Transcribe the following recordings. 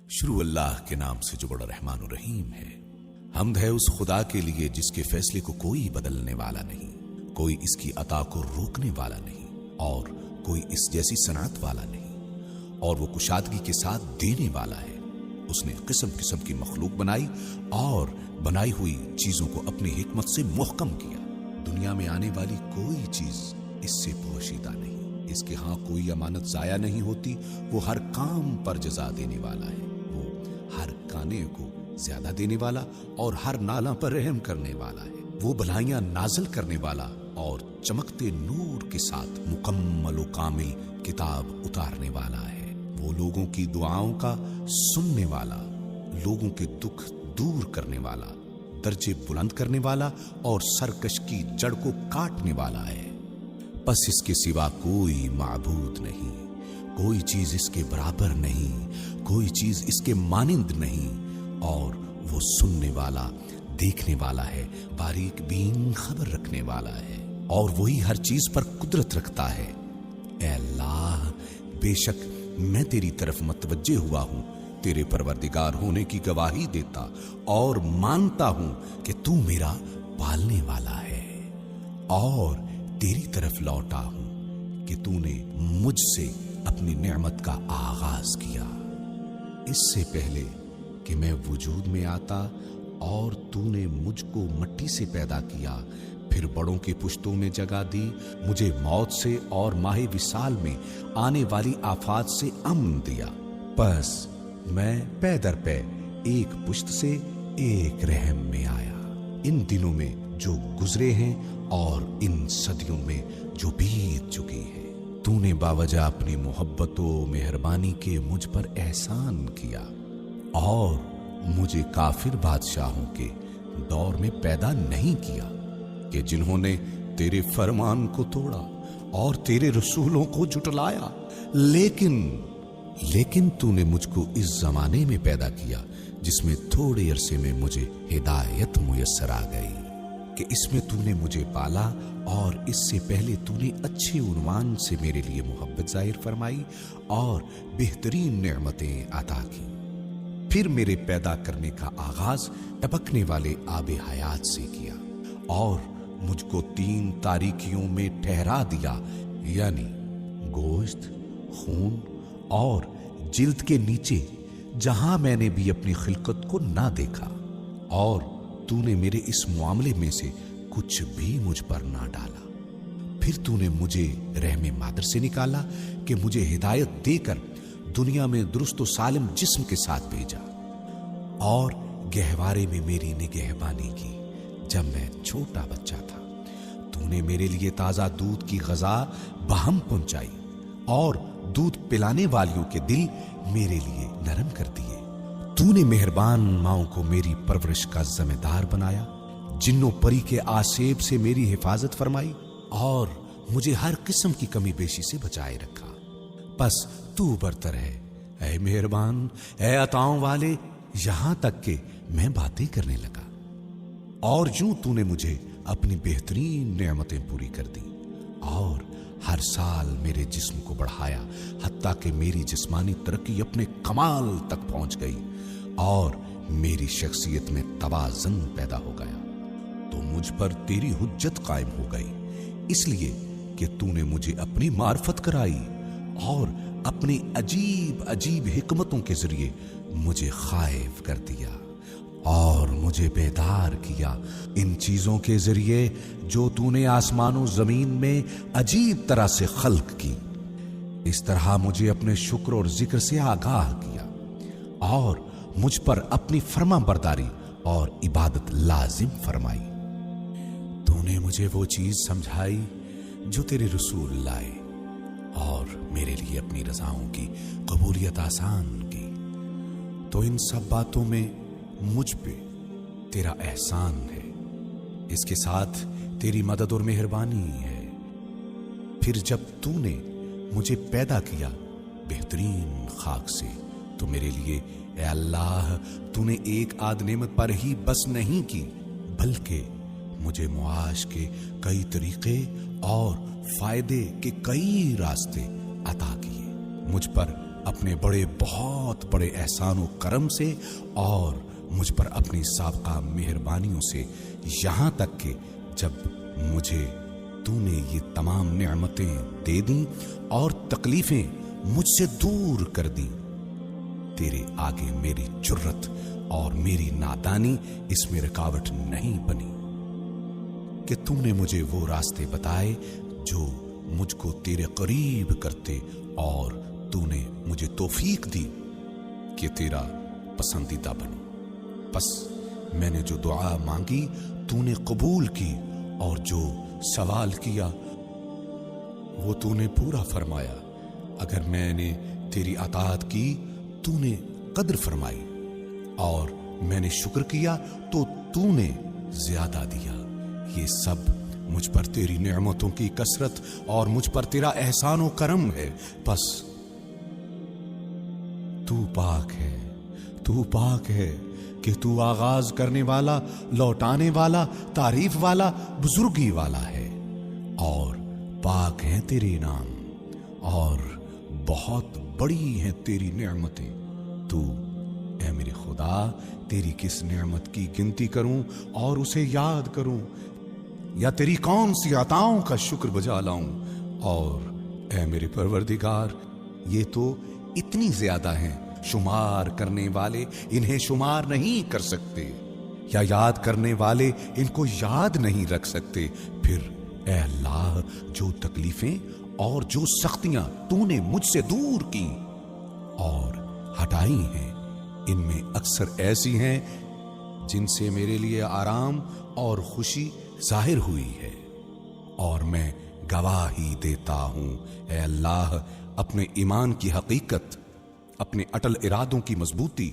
शुरू अल्लाह के नाम से जो बड़ा रहमान और रहीम है। हम्द है उस खुदा के लिए जिसके फैसले को कोई बदलने वाला नहीं, कोई इसकी अता को रोकने वाला नहीं और कोई इस जैसी सनात वाला नहीं, और वो कुशादगी के साथ देने वाला है। उसने किस्म किस्म की मखलूक बनाई और बनाई हुई चीजों को अपनी हिकमत से मुहकम किया। दुनिया में आने वाली कोई चीज इससे पोशीदा नहीं, इसके हां कोई अमानत जाया नहीं होती। वो हर काम पर जजा देने वाला है, वो हर काने को ज्यादा देने वाला और हर नाला पर रहम करने वाला है। वो भलाइयां नाजिल करने वाला और चमकते नूर के साथ मुकम्मल व कामिल किताब उतारने वाला है। वो लोगों की दुआओं का सुनने वाला, लोगों के दुख दूर करने वाला, दर्जे बुलंद करने वाला और सरकश की जड़ को काटने वाला है। बस इसके सिवा कोई माबूद नहीं, कोई चीज इसके बराबर नहीं, कोई चीज इसके मानिंद नहीं। और वो सुनने वाला, देखने वाला है, बारीक बीन खबर रखने वाला है, और वही हर चीज पर कुदरत रखता है। ऐ अल्लाह, बेशक मैं तेरी तरफ मतवज्जे हुआ हूं, तेरे परवरदिगार होने की गवाही देता और मानता हूं कि तू मेरा पालने वाला है, और तेरी तरफ लौटा हूं कि तूने मुझसे अपनी नेमत का आगाज किया, इससे पहले कि मैं वजूद में आता, और तूने मुझको मिट्टी से पैदा किया, फिर बड़ों की पुश्तों में जगह दी, मुझे मौत से और माह विसाल में आने वाली आफात से अमन दिया। बस मैं पै दर पै एक पुश्त से एक रहम में आया। इन दिनों में जो गुजरे हैं और इन सदियों में जो बीत चुकी है, तूने बावजह अपनी मोहब्बत व मेहरबानी के मुझ पर एहसान किया और मुझे काफिर बादशाहों के दौर में पैदा नहीं किया कि जिन्होंने तेरे फरमान को तोड़ा और तेरे रसूलों को जुटलाया। लेकिन तूने मुझको इस जमाने में पैदा किया जिसमें थोड़े अरसे में मुझे हिदायत मुयस्सर आ गई कि इसमें तूने मुझे पाला, और इससे पहले तूने अच्छे उन्वान से मेरे लिए मोहब्बत जाहिर फरमाई और बेहतरीन नेमतें अता की। फिर मेरे पैदा करने का आगाज टपकने वाले आबे हयात से किया और मुझको 3 तारीकियों में ठहरा दिया, यानी गोश्त, खून और जिल्द के नीचे, जहां मैंने भी अपनी खिलकत को ना देखा, और तूने मेरे इस मामले में से कुछ भी मुझ पर ना डाला। फिर तूने मुझे रहमे मादर से निकाला कि मुझे हिदायत देकर दुनिया में दुरुस्त सालिम जिस्म के साथ भेजा, और गहवारे में मेरी निगहबानी की जब मैं छोटा बच्चा था। तूने मेरे लिए ताजा दूध की गजा बहम पहुंचाई और दूध पिलाने वालियों के दिल मेरे लिए नरम कर दिए। तूने मेहरबान माओं को मेरी परवरिश का जिम्मेदार बनाया, जिन्नो परी के आसेब से मेरी हिफाजत फरमाई और मुझे हर किस्म की कमी बेशी से बचाए रखा। बस तू बरतर है, ऐ मेहरबान, ऐ अताओं वाले, यहां तक कि मैं बातें करने लगा, और यूं तूने मुझे अपनी बेहतरीन नेमतें पूरी कर दी और हर साल मेरे जिस्म को बढ़ाया, हत्ता कि मेरी जिस्मानी तरक्की अपने कमाल तक पहुंच गई और मेरी शख्सियत में तवाज़ुन पैदा हो गया। तो मुझ पर तेरी हुज्जत कायम हो गई, इसलिए कि तूने मुझे अपनी मार्फत कराई और अपनी अजीब अजीब हिकमतों के जरिए मुझे खाइफ कर दिया और मुझे बेदार किया इन चीजों के जरिए जो तूने आसमानों जमीन में अजीब तरह से खल्क की। इस तरह मुझे अपने शुक्र और जिक्र से आगाह किया और मुझ पर अपनी फर्मा बरदारी और इबादत लाजिम फरमाई। तूने मुझे वो चीज समझाई जो तेरे रसूल लाए और मेरे लिए अपनी रजाओं की कबूलियत आसान की। तो इन सब बातों में मुझ पे तेरा एहसान है, इसके साथ तेरी मदद और मेहरबानी है। फिर जब तूने मुझे पैदा किया बेहतरीन खाक से, तो मेरे लिए ए अल्लाह तूने एक आद नेमत पर ही बस नहीं की, बल्कि मुझे मुआश के कई तरीके और फायदे के कई रास्ते अता किए। मुझ पर अपने बड़े बहुत बड़े एहसान व करम से और मुझ पर अपनी साबका मेहरबानियों से, यहाँ तक कि जब मुझे तूने ये तमाम नेमतें दे दी और तकलीफें मुझसे दूर कर दी, तेरे आगे मेरी जुर्रत और मेरी नादानी इसमें रुकावट नहीं बनी कि तूने मुझे वो रास्ते बताए जो मुझको तेरे करीब करते, और तूने मुझे तौफीक दी कि तेरा पसंदीदा बनूं। बस मैंने जो दुआ मांगी तूने कबूल की, और जो सवाल किया वो तूने पूरा फरमाया। अगर मैंने तेरी अताअत की तूने कद्र फरमाई, और मैंने शुक्र किया तो तूने ज्यादा दिया। ये सब मुझ पर तेरी नेमतों की कसरत और मुझ पर तेरा एहसान व करम है। बस तू पाक है कि तू आगाज करने वाला, लौटाने वाला, तारीफ वाला, बुजुर्गी वाला है, और पाक हैं तेरे नाम, और बहुत बड़ी हैं तेरी नेमतें। तू ऐ मेरे खुदा, तेरी किस नेमत की गिनती करूं और उसे याद करूं, या तेरी कौन सी अताओं का शुक्र बजा लाऊं। और ऐ मेरे परवरदिगार, ये तो इतनी ज्यादा हैं, शुमार करने वाले इन्हें शुमार नहीं कर सकते, या याद करने वाले इनको याद नहीं रख सकते। फिर ऐ अल्लाह, जो तकलीफें और जो सख्तियां तूने मुझसे दूर की और हटाई हैं, इनमें अक्सर ऐसी हैं जिनसे मेरे लिए आराम और खुशी जाहिर हुई है, और मैं गवाही देता हूं ऐ अल्लाह अपने ईमान की हकीकत, अपने अटल इरादों की मजबूती,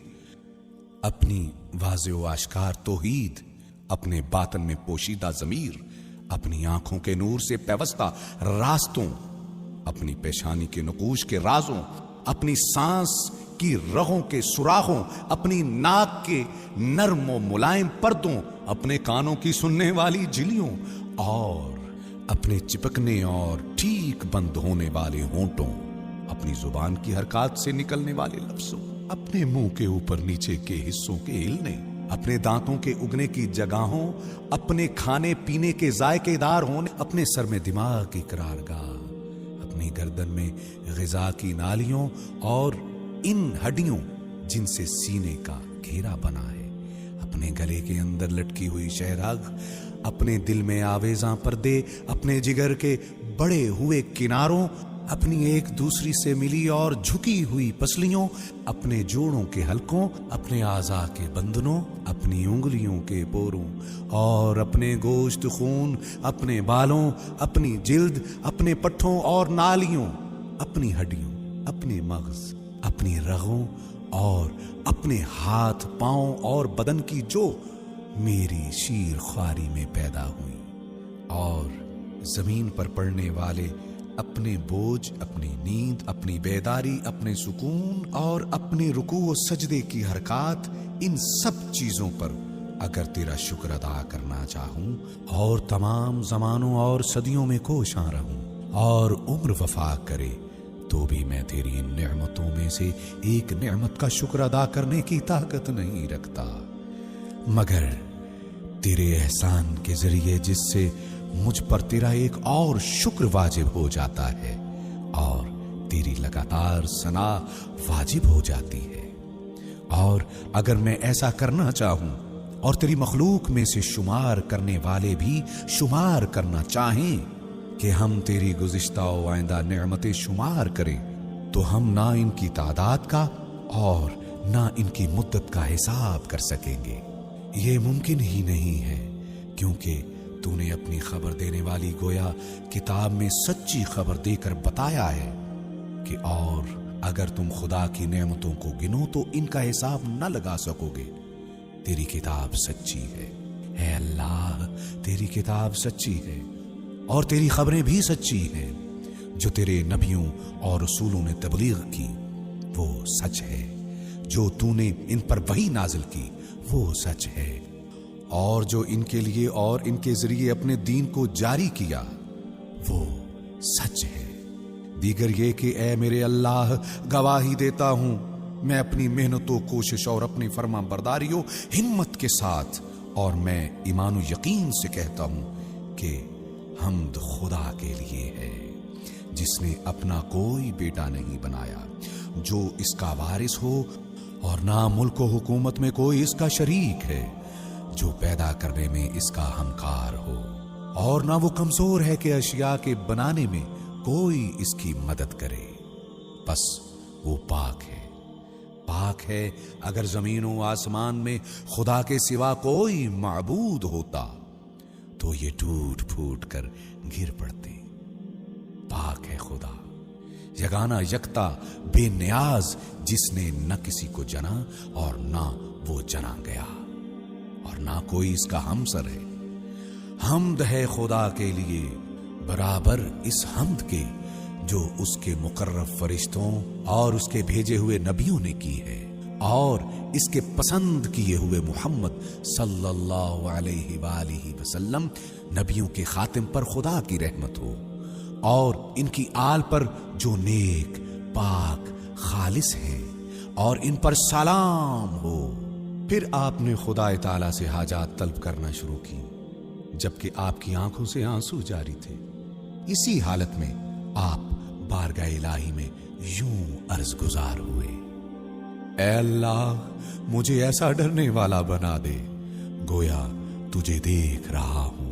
अपनी वाज़े व आश्कार तौहीद, अपने बातन में पोशीदा ज़मीर, अपनी आंखों के नूर से पैवस्ता रास्तों, अपनी पेशानी के नकूश के राजों, अपनी सांस की रगों के सुराखों, अपनी नाक के नर्म व मुलायम पर्दों, अपने कानों की सुनने वाली झिलियों, और अपने चिपकने और ठीक बंद होने वाले होंठों, अपनी जुबान की हरकत से निकलने वाले लफ्जों, अपने मुंह के ऊपर नीचे के हिस्सों के हिलने, अपने दांतों के उगने की जगहों, अपने खाने पीने के जायकेदार होने, अपने सर में दिमाग की करारगाह, अपनी गर्दन में ग़िज़ा की नालियों, और इन हड्डियों जिनसे सीने का घेरा बना है, अपने गले के अंदर लटकी हुई शहरग, अपने दिल में आवेज़ां पर्दे, अपने जिगर के बड़े हुए किनारों, अपनी एक दूसरी से मिली और झुकी हुई पसलियों, अपने जोड़ों के हलकों, अपने आज़ा के बंधनों, अपनी उंगलियों के पोरों, और अपने गोश्त खून, अपने बालों, अपनी जिल्द, अपने पट्ठों और नालियों, अपनी हड्डियों, अपने मग़ज़, अपनी रगों, और अपने हाथ पांव और बदन की जो मेरी शीर ख्वारी में पैदा हुई, और जमीन पर पड़ने वाले अपने बोझ, अपनी नींद, अपनी बेदारी, अपने सुकून और अपने रुकू व सजदे की हरकत, इन सब चीजों पर अगर तेरा शुक्र अदा करना चाहूं और तमाम जमानों और सदियों में कोशां रहूं और उम्र वफा करे, तो भी मैं तेरी इन नेमतों में से एक नेमत का शुक्र अदा करने की ताकत नहीं रखता, मगर तेरे एहसान के जरिए जिससे मुझ पर तेरा एक और शुक्र वाजिब हो जाता है और तेरी लगातार सना वाजिब हो जाती है। और अगर मैं ऐसा करना चाहूं और तेरी मखलूक में से शुमार करने वाले भी शुमार करना चाहें कि हम तेरी गुज़िश्ता व आइंदा नेमतें शुमार करें, तो हम ना इनकी तादाद का और ना इनकी मुद्दत का हिसाब कर सकेंगे। ये मुमकिन ही नहीं है, क्योंकि तूने अपनी खबर देने वाली गोया किताब में सच्ची खबर देकर बताया है कि और अगर तुम खुदा की नेमतों को गिनो तो इनका हिसाब न लगा सकोगे। तेरी किताब सच्ची है, ऐ अल्लाह, तेरी किताब सच्ची है और तेरी खबरें भी सच्ची हैं। जो तेरे नबियों और रसूलों ने तबलीग की वो सच है, जो तूने इन पर वही नाजिल की वो सच है, और जो इनके लिए और इनके जरिए अपने दीन को जारी किया वो सच है। دیگر یہ کہ اے میرے اللہ گواہی دیتا ہوں میں اپنی محنت و کوشش اور اپنی فرما برداری و ہمت کے ساتھ اور میں ایمان و یقین سے کہتا ہوں کہ حمد خدا کے لیے ہے جس نے اپنا کوئی بیٹا نہیں بنایا جو اس کا وارث ہو اور نہ ملک و حکومت میں کوئی اس کا شریک ہے جو پیدا کرنے میں اس کا ہمکار ہو اور نہ وہ کمزور ہے کہ اشیاء کے بنانے میں کوئی اس کی مدد کرے بس وہ پاک ہے اگر زمین و آسمان میں خدا کے سوا کوئی معبود ہوتا تو یہ ٹوٹ پھوٹ کر گر پڑتے پاک ہے خدا یگانہ یکتا بے نیاز جس نے نہ کسی کو جنا اور نہ وہ جنا گیا اور نہ کوئی اس کا ہمسر ہے حمد ہے خدا کے لیے برابر اس حمد کے جو اس کے مقرب فرشتوں اور اس کے بھیجے ہوئے نبیوں نے کی ہے اور اس کے پسند کیے ہوئے محمد صلی اللہ علیہ وآلہ وسلم نبیوں کے خاتم پر خدا کی رحمت ہو اور ان کی آل پر جو نیک پاک خالص ہیں اور ان پر سلام ہو۔ پھر آپ نے خدا تعالی سے حاجات طلب کرنا شروع کی جبکہ آپ کی آنکھوں سے آنسو جاری تھے۔ اسی حالت میں آپ بارگاہ الہی میں یوں عرض گزار ہوئے، اے اللہ مجھے ایسا ڈرنے والا بنا دے گویا تجھے دیکھ رہا ہوں،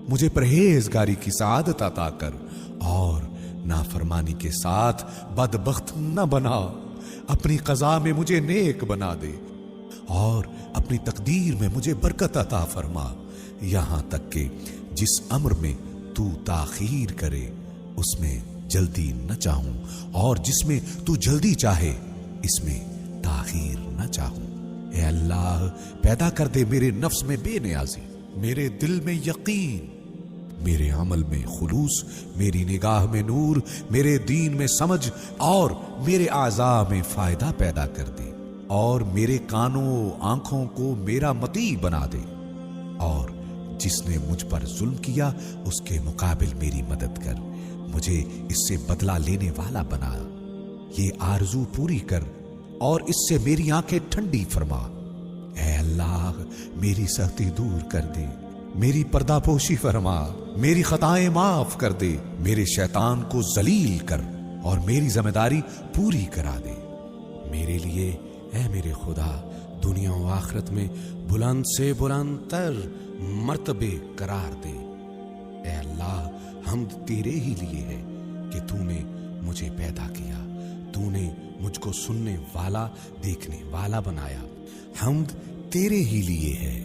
مجھے پرہیزگاری کی سعادت عطا کر اور نافرمانی کے ساتھ بدبخت نہ بنا، اپنی قضا میں مجھے نیک بنا دے اور اپنی تقدیر میں مجھے برکت عطا فرما، یہاں تک کہ جس امر میں تو تاخیر کرے اس میں جلدی نہ چاہوں اور جس میں تو جلدی چاہے اس میں تاخیر نہ چاہوں۔ اے اللہ پیدا کر دے میرے نفس میں بے نیازی، میرے دل میں یقین، میرے عمل میں خلوص، میری نگاہ میں نور، میرے دین میں سمجھ اور میرے اعضاء میں فائدہ پیدا کر دے اور میرے کانوں آنکھوں کو میرا مطیع بنا دے اور جس نے مجھ پر ظلم کیا اس کے مقابل میری مدد کر، مجھے اس سے بدلہ لینے والا بنا، یہ آرزو پوری کر اور اس سے میری آنکھیں ٹھنڈی فرما۔ اے اللہ میری سختی دور کر دے، میری پردہ پوشی فرما، میری خطائیں معاف کر دے، میرے شیطان کو ذلیل کر اور میری ذمہ داری پوری کرا دے۔ میرے لیے اے میرے خدا دنیا و آخرت میں بلند سے بلند تر مرتبے قرار دے۔ اے اللہ حمد تیرے ہی لیے ہے کہ تو نے مجھے پیدا کیا، تو نے مجھ کو سننے والا دیکھنے والا بنایا۔ حمد تیرے ہی لیے ہے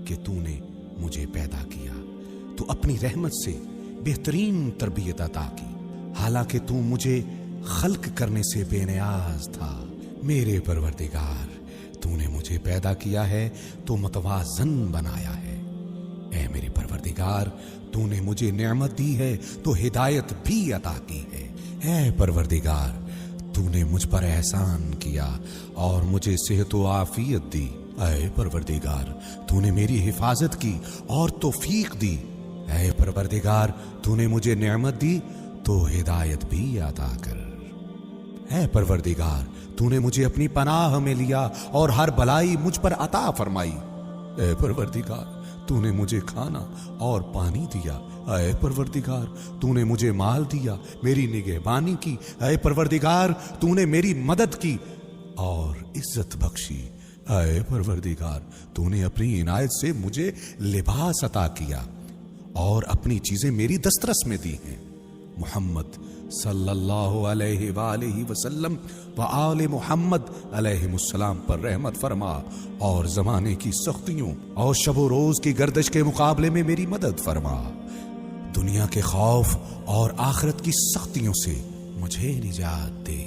کہ تو نے مجھے پیدا کیا، تو اپنی رحمت سے بہترین تربیت عطا کی، حالانکہ تو مجھے خلق کرنے سے بے نیاز تھا۔ میرے پروردگار تو نے مجھے پیدا کیا ہے تو متوازن بنایا ہے۔ اے میرے پروردگار تو نے مجھے نعمت دی ہے تو ہدایت بھی عطا کی ہے۔ اے پروردگار تو نے مجھ پر احسان کیا اور مجھے صحت و عافیت دی۔ اے پروردگار تو نے میری حفاظت کی اور توفیق دی۔ اے پروردگار تو نے مجھے نعمت دی تو ہدایت بھی عطا کر۔ اے پروردگار تو نے مجھے اپنی پناہ میں لیا اور ہر بلائی مجھ پر عطا فرمائی۔ اے پروردگار تو نے مجھے کھانا اور پانی دیا۔ اے پروردگار تو نے مجھے مال دیا، میری نگہبانی کی۔ اے پروردگار تو نے میری مدد کی اور عزت بخشی۔ اے پروردگار تو نے اپنی عنایت سے مجھے لباس عطا کیا اور اپنی چیزیں میری دسترس میں دی ہیں۔ محمد صلی اللہ علیہ وآلہ وسلم و آل محمد علیہ السلام پر رحمت فرما اور زمانے کی سختیوں اور شب و روز کی گردش کے مقابلے میں میری مدد فرما۔ دنیا کے خوف اور آخرت کی سختیوں سے مجھے نجات دے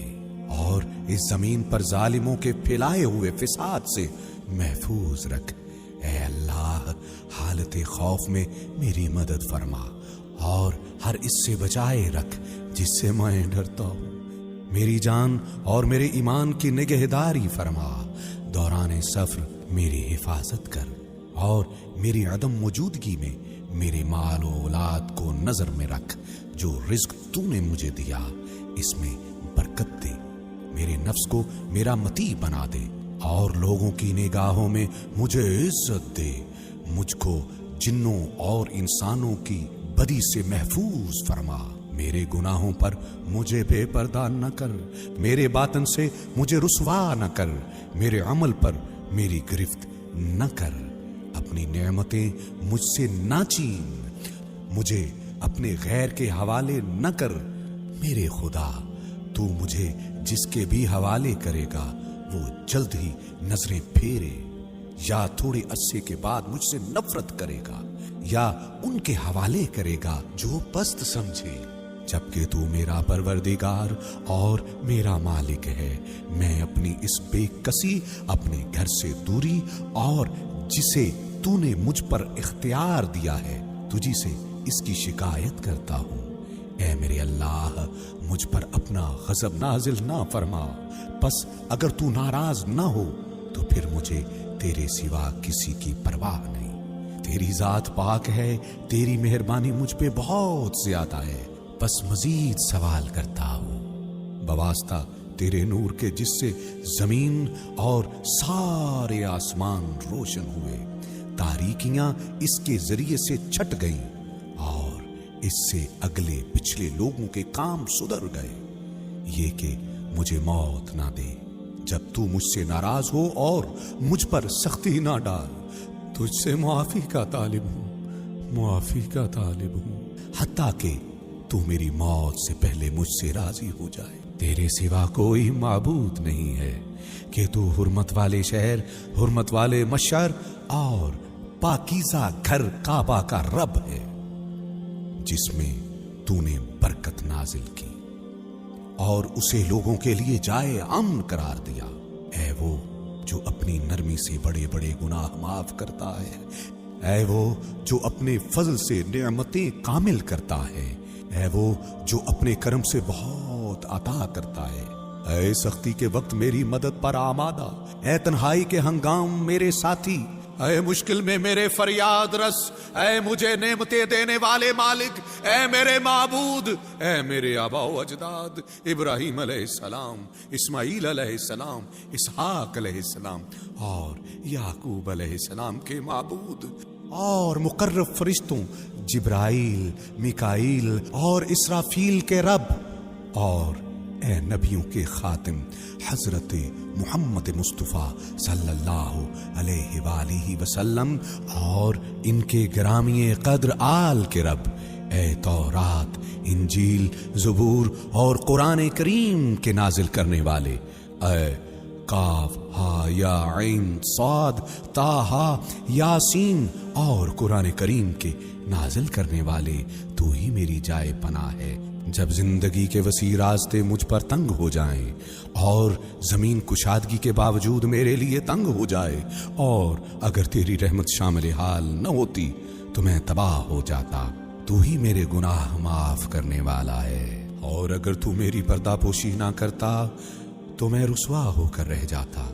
اور اس زمین پر ظالموں کے پھیلائے ہوئے فساد سے محفوظ رکھ۔ اے اللہ حالت خوف میں میری مدد فرما اور ہر اس سے بچائے رکھ جس سے میں ڈرتا ہوں۔ میری جان اور میرے ایمان کی نگہداری فرما۔ دوران سفر میری حفاظت کر اور میری عدم موجودگی میں میرے مال و اولاد کو نظر میں رکھ۔ جو رزق تو نے مجھے دیا اس میں برکت دے، میرے نفس کو میرا مطیع بنا دے اور لوگوں کی نگاہوں میں مجھے عزت دے، مجھ کو جنوں اور انسانوں کی بدی سے محفوظ فرما، میرے گناہوں پر مجھے بے پردہ نہ کر، میرے باطن سے مجھے رسوا نہ کر، میرے عمل پر میری گرفت نہ کر، اپنی نعمتیں مجھ سے نہ چھین، مجھے اپنے غیر کے حوالے نہ کر، میرے خدا تو مجھے جس کے بھی حوالے کرے گا وہ جلد ہی نظریں پھیرے، یا تھوڑے عرصے کے بعد مجھ سے نفرت کرے گا، یا ان کے حوالے کرے گا جو پست سمجھے، جبکہ تو میرا پروردگار اور میرا مالک ہے۔ میں اپنی اس بے کسی، اپنے گھر سے دوری اور جسے تو نے مجھ پر اختیار دیا ہے، تجھی سے اس کی شکایت کرتا ہوں۔ اے میرے اللہ، مجھ پر اپنا غضب نازل نہ فرما، پس اگر تو ناراض نہ ہو تو پھر مجھے تیرے سوا کسی کی پرواہ نہیں۔ تیری ذات پاک ہے، تیری مہربانی مجھ پہ بہت زیادہ ہے، بس مزید سوال کرتا ہوں بواسطہ تیرے نور کے جس سے زمین اور سارے آسمان روشن ہوئے، تاریکیاں اس کے ذریعے سے چھٹ گئیں اور اس سے اگلے پچھلے لوگوں کے کام سدھر گئے، یہ کہ مجھے موت نہ دے جب تو مجھ سے ناراض ہو اور مجھ پر سختی نہ ڈال۔ تجھ سے معافی کا طالب ہوں، معافی کا طالب ہوں، حتیٰ کہ تو میری موت سے پہلے مجھ سے راضی ہو جائے۔ تیرے سوا کوئی معبود نہیں ہے کہ تو حرمت والے شہر، حرمت والے مشعر اور پاکیزہ گھر کعبہ کا رب ہے، جس میں تو نے برکت نازل کی اور اسے لوگوں کے لیے جائے امن قرار دیا۔ اے وہ جو اپنی نرمی سے بڑے بڑے گناہ معاف کرتا ہے، اے وہ جو اپنے فضل سے نعمتیں کامل کرتا ہے، اے وہ جو اپنے کرم سے بہت عطا کرتا ہے، اے سختی کے وقت میری مدد پر آمادہ، اے تنہائی کے ہنگام میرے ساتھی، اے مشکل میں میرے فریاد رس، اے مجھے نعمتیں دینے والے مالک، اے میرے معبود، اے میرے آباء و اجداد ابراہیم علیہ السلام، اسماعیل علیہ السلام، اسحاق علیہ السلام اور یعقوب علیہ السلام کے معبود، اور مقرب فرشتوں جبرائیل، میکائیل اور اسرافیل کے رب، اور اے نبیوں کے خاتم حضرت محمد مصطفیٰ صلی اللہ علیہ وآلہ وسلم اور ان کے گرامی قدر آل کے رب، اے تورات، انجیل، زبور اور قرآن کریم کے نازل کرنے والے، اے کاف ہا یا عین صاد طٰہٰ یاسین اور قرآن کریم کے نازل کرنے والے، تو ہی میری جائے پناہ ہے جب زندگی کے وسیع راستے مجھ پر تنگ ہو جائیں اور زمین کشادگی کے باوجود میرے لیے تنگ ہو جائے، اور اگر تیری رحمت شامل حال نہ ہوتی تو میں تباہ ہو جاتا۔ تو ہی میرے گناہ معاف کرنے والا ہے، اور اگر تو میری پردہ پوشی نہ کرتا تو میں رسوا ہو کر رہ جاتا،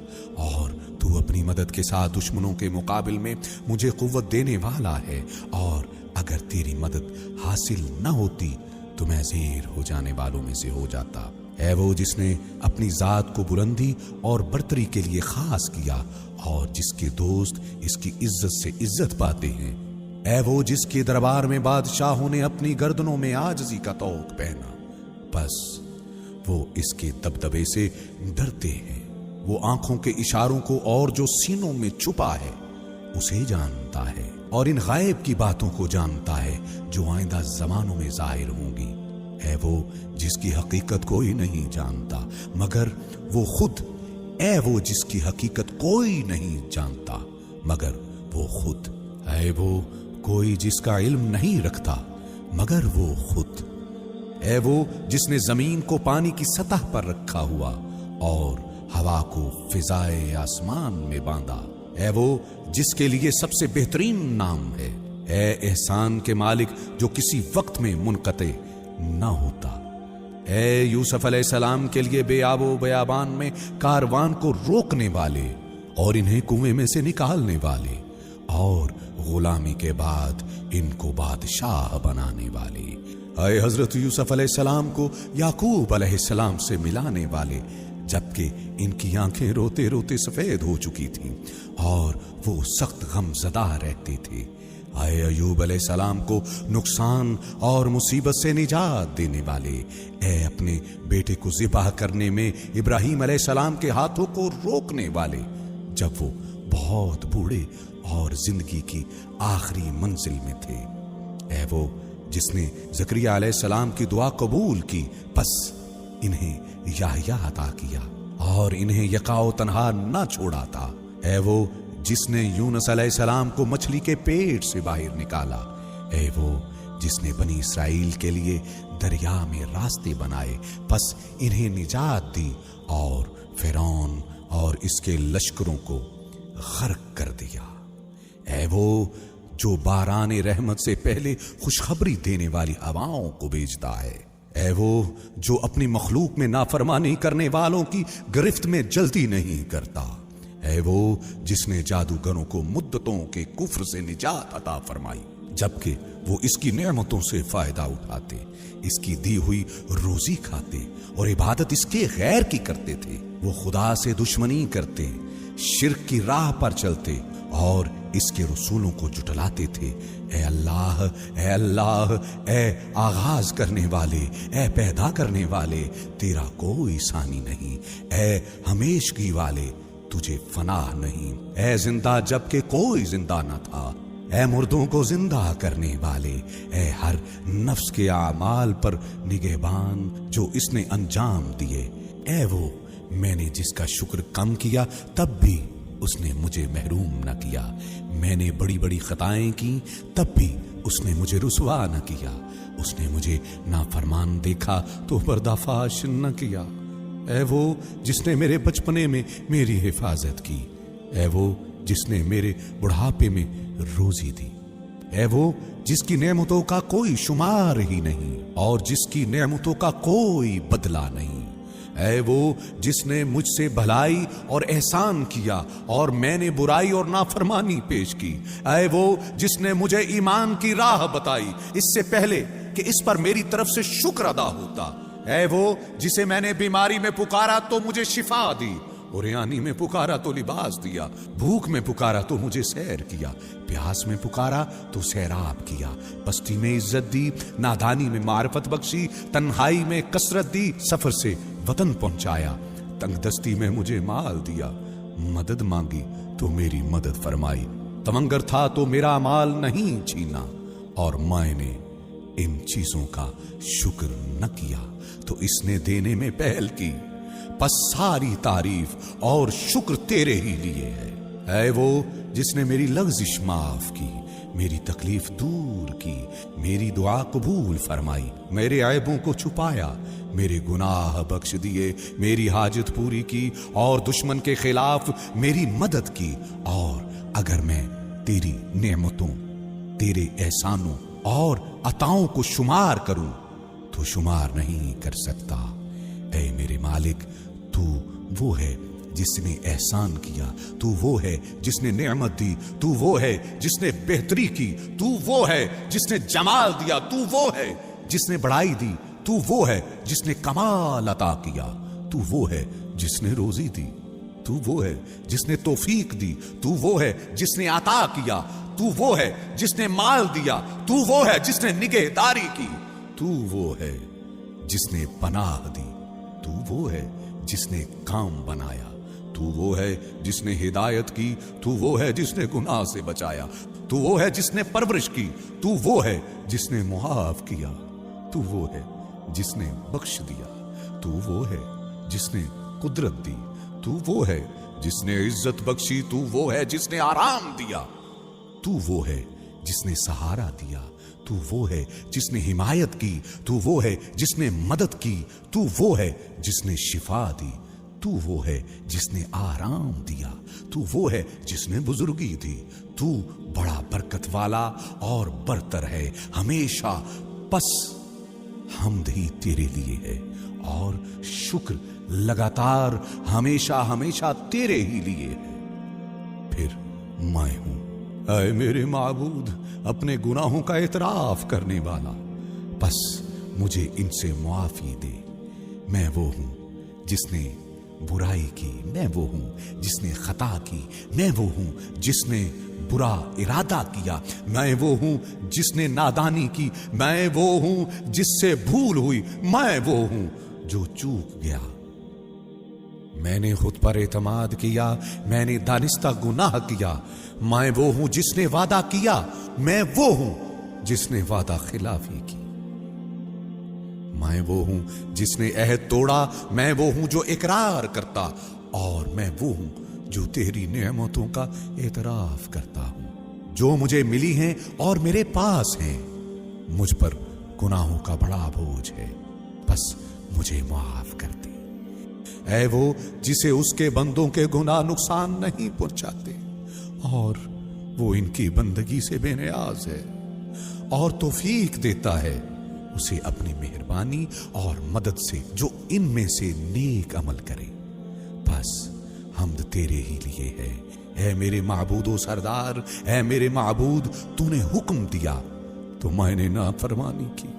اور تو اپنی مدد کے ساتھ دشمنوں کے مقابل میں مجھے قوت دینے والا ہے، اور اگر تیری مدد حاصل نہ ہوتی تو میں زیر ہو جانے والوں میں سے ہو جاتا۔ اے وہ جس نے اپنی ذات کو بلندی اور برتری کے لیے خاص کیا اور جس کے دوست اس کی عزت سے عزت پاتے ہیں، اے وہ جس کے دربار میں بادشاہوں نے اپنی گردنوں میں عاجزی کا طوق پہنا، بس وہ اس کے دبدبے سے ڈرتے ہیں۔ وہ آنکھوں کے اشاروں کو اور جو سینوں میں چھپا ہے اسے جانتا ہے، اور ان غائب کی باتوں کو جانتا ہے جو آئندہ زمانوں میں ظاہر ہوں گی۔ اے وہ جس کی حقیقت کوئی نہیں جانتا مگر وہ خود، اے وہ جس کی حقیقت کوئی نہیں جانتا مگر وہ خود، اے وہ کوئی جس کا علم نہیں رکھتا مگر وہ خود، اے وہ جس نے زمین کو پانی کی سطح پر رکھا ہوا اور ہوا کو فضائے آسمان میں باندھا، اے وہ جس کے لیے سب سے بہترین نام ہے، اے احسان کے مالک جو کسی وقت میں منقطع نہ ہوتا، اے یوسف علیہ السلام کے لیے بے آب و بیابان میں کاروان کو روکنے والے اور انہیں کنویں میں سے نکالنے والے، اور غلامی کے بعد ان کو بادشاہ بنانے والے، اے حضرت یوسف علیہ السلام کو یعقوب علیہ السلام سے ملانے والے، جبکہ ان کی آنکھیں روتے روتے سفید ہو چکی تھیں اور وہ سخت غم زدہ رہتے تھے۔ اے ایوب علیہ السلام کو نقصان اور مصیبت سے نجات دینے والے، اے اپنے بیٹے کو ذبح کرنے میں ابراہیم علیہ السلام کے ہاتھوں کو روکنے والے، جب وہ بہت بوڑھے اور زندگی کی آخری منزل میں تھے، اے وہ جس نے زکریا علیہ السلام کی دعا قبول کی، پس انہیں یحییٰ عطا کیا اور انہیں یکا و تنہا نہ چھوڑا تھا، اے وہ جس نے یونس علیہ السلام کو مچھلی کے پیٹ سے باہر نکالا، اے وہ جس نے بنی اسرائیل کے لیے دریا میں راستے بنائے، پس انہیں نجات دی اور فرعون اور اس کے لشکروں کو غرق کر دیا، اے وہ جو باران رحمت سے پہلے خوشخبری دینے والی ہواؤں کو بھیجتا ہے، اے وہ جو اپنی مخلوق میں نافرمانی کرنے والوں کی گرفت میں جلدی نہیں کرتا، اے وہ جس نے جادوگروں کو مدتوں کے کفر سے نجات عطا فرمائی، جبکہ وہ اس کی نعمتوں سے فائدہ اٹھاتے، اس کی دی ہوئی روزی کھاتے اور عبادت اس کے غیر کی کرتے تھے، وہ خدا سے دشمنی کرتے، شرک کی راہ پر چلتے اور اس کے رسولوں کو جھٹلاتے تھے۔ اے اللہ، اے اللہ، اے آغاز کرنے والے، اے پیدا کرنے والے، تیرا کوئی ثانی نہیں، اے ہمیشگی والے، تجھے فنا نہیں، اے زندہ جبکہ کوئی زندہ نہ تھا، اے مردوں کو زندہ کرنے والے، اے ہر نفس کے اعمال پر نگہبان جو اس نے انجام دیے، اے وہ میں نے جس کا شکر کم کیا تب بھی اس نے مجھے محروم نہ کیا، میں نے بڑی بڑی خطائیں کی تب بھی اس نے مجھے رسوا نہ کیا، اس نے مجھے نافرمان دیکھا تو پردہ فاش نہ کیا، اے وہ جس نے میرے بچپنے میں میری حفاظت کی، اے وہ جس نے میرے بڑھاپے میں روزی دی، اے وہ جس کی نعمتوں کا کوئی شمار ہی نہیں اور جس کی نعمتوں کا کوئی بدلہ نہیں، اے وہ جس نے مجھ سے بھلائی اور احسان کیا اور میں نے برائی اور نافرمانی پیش کی، اے وہ جس نے مجھے ایمان کی راہ بتائی اس سے پہلے کہ اس پر میری طرف سے شکر ادا ہوتا، اے وہ جسے میں نے بیماری میں پکارا تو مجھے شفا دی، عریانی میں پکارا تو لباس دیا، بھوک میں پکارا تو مجھے سیر کیا، پیاس میں پکارا تو سیراب کیا، پستی میں عزت دی، نادانی میں معرفت بخشی، تنہائی میں کثرت دی، سفر سے وطن پہنچایا، تنگ دستی میں مجھے مال دیا، مدد مانگی تو میری مدد فرمائی، تمنگر تھا تو میرا مال نہیں چھینا، اور میں نے ان چیزوں کا شکر نہ کیا تو اس نے دینے میں پہل کی، پس ساری تعریف اور شکر تیرے ہی لیے ہے، اے وہ جس نے میری لغزش معاف کی، میری تکلیف دور کی، میری دعا قبول فرمائی، میرے عیبوں کو چھپایا، میرے گناہ بخش دیے، میری حاجت پوری کی اور دشمن کے خلاف میری مدد کی، اور اگر میں تیری نعمتوں، تیرے احسانوں اور عطاؤں کو شمار کروں تو شمار نہیں کر سکتا، اے میرے مالک تو وہ ہے جس نے احسان کیا، تو وہ ہے جس نے نعمت دی، تو وہ ہے جس نے بہتری کی، تو وہ ہے جس نے جمال دیا، تو وہ ہے جس نے بڑائی دی، تو وہ ہے جس نے کمال عطا کیا، تو وہ ہے جس نے روزی دی، تو وہ ہے جس نے توفیق دی، تو وہ ہے جس نے عطا کیا، تو وہ ہے جس نے مال دیا، تو وہ ہے جس نے نگہداری کی، تو وہ ہے جس نے پناہ دی، تو وہ ہے جس نے کام بنایا، تو وہ ہے جس نے ہدایت کی، تو وہ ہے جس نے گناہ سے بچایا، تو وہ ہے جس نے پرورش کی، تو وہ ہے جس نے معاف کیا، تو وہ ہے جس نے بخش دیا، تو وہ ہے جس نے قدرت دی، تو وہ ہے جس نے عزت بخشی، تو وہ ہے جس نے آرام دیا، تو وہ ہے جس نے سہارا دیا، تو وہ ہے جس نے حمایت کی، تو وہ ہے جس نے مدد کی، تو وہ ہے جس نے شفا دی، تو وہ ہے جس نے آرام دیا، تو وہ ہے جس نے بزرگی دی، تو بڑا برکت والا اور برتر ہے ہمیشہ، پس حمد ہی تیرے لیے ہے اور شکر لگاتار ہمیشہ ہمیشہ تیرے ہی لیے ہے، پھر میں ہوں اے میرے معبود اپنے گناہوں کا اعتراف کرنے والا، پس मुझे इनसे मुआफी दे। मैं वो हूं जिसने बुराई की, मैं वो हूं जिसने खता की, मैं वो हूं जिसने बुरा इरादा किया, मैं वो हूं जिसने नादानी की, मैं वो हूं जिससे भूल हुई, मैं वो हूं जो चूक गया। मैंने खुद पर एतमाद किया, मैंने दानिस्ता गुनाह किया। मैं वो हूं जिसने वादा किया, मैं वो हूं जिसने वादा खिलाफी की। मैं वो हूं जिसने अहद तोड़ा, मैं वो हूं जो इकरार करता, और मैं वो हूं जो तेरी नेमतों का एतराफ करता हूं, जो मुझे मिली हैं और मेरे पास हैं। मुझ पर गुनाहों का बड़ा बोझ है, बस मुझे माफ कर दे। ऐ वो जिसे उसके बंदों के गुनाह नुकसान नहीं पहुंचाते, और वो इनकी बंदगी से बेनियाज है, और तौफीक देता है उसे अपनी मेहरबानी और मदद से जो इनमें से नेक अमल करे। बस हम्द तेरे ही लिए है, ऐ मेरे माबूदो सरदार, ऐ मेरे माबूद, तूने हुक्म दिया तो मैंने नाफरमानी की,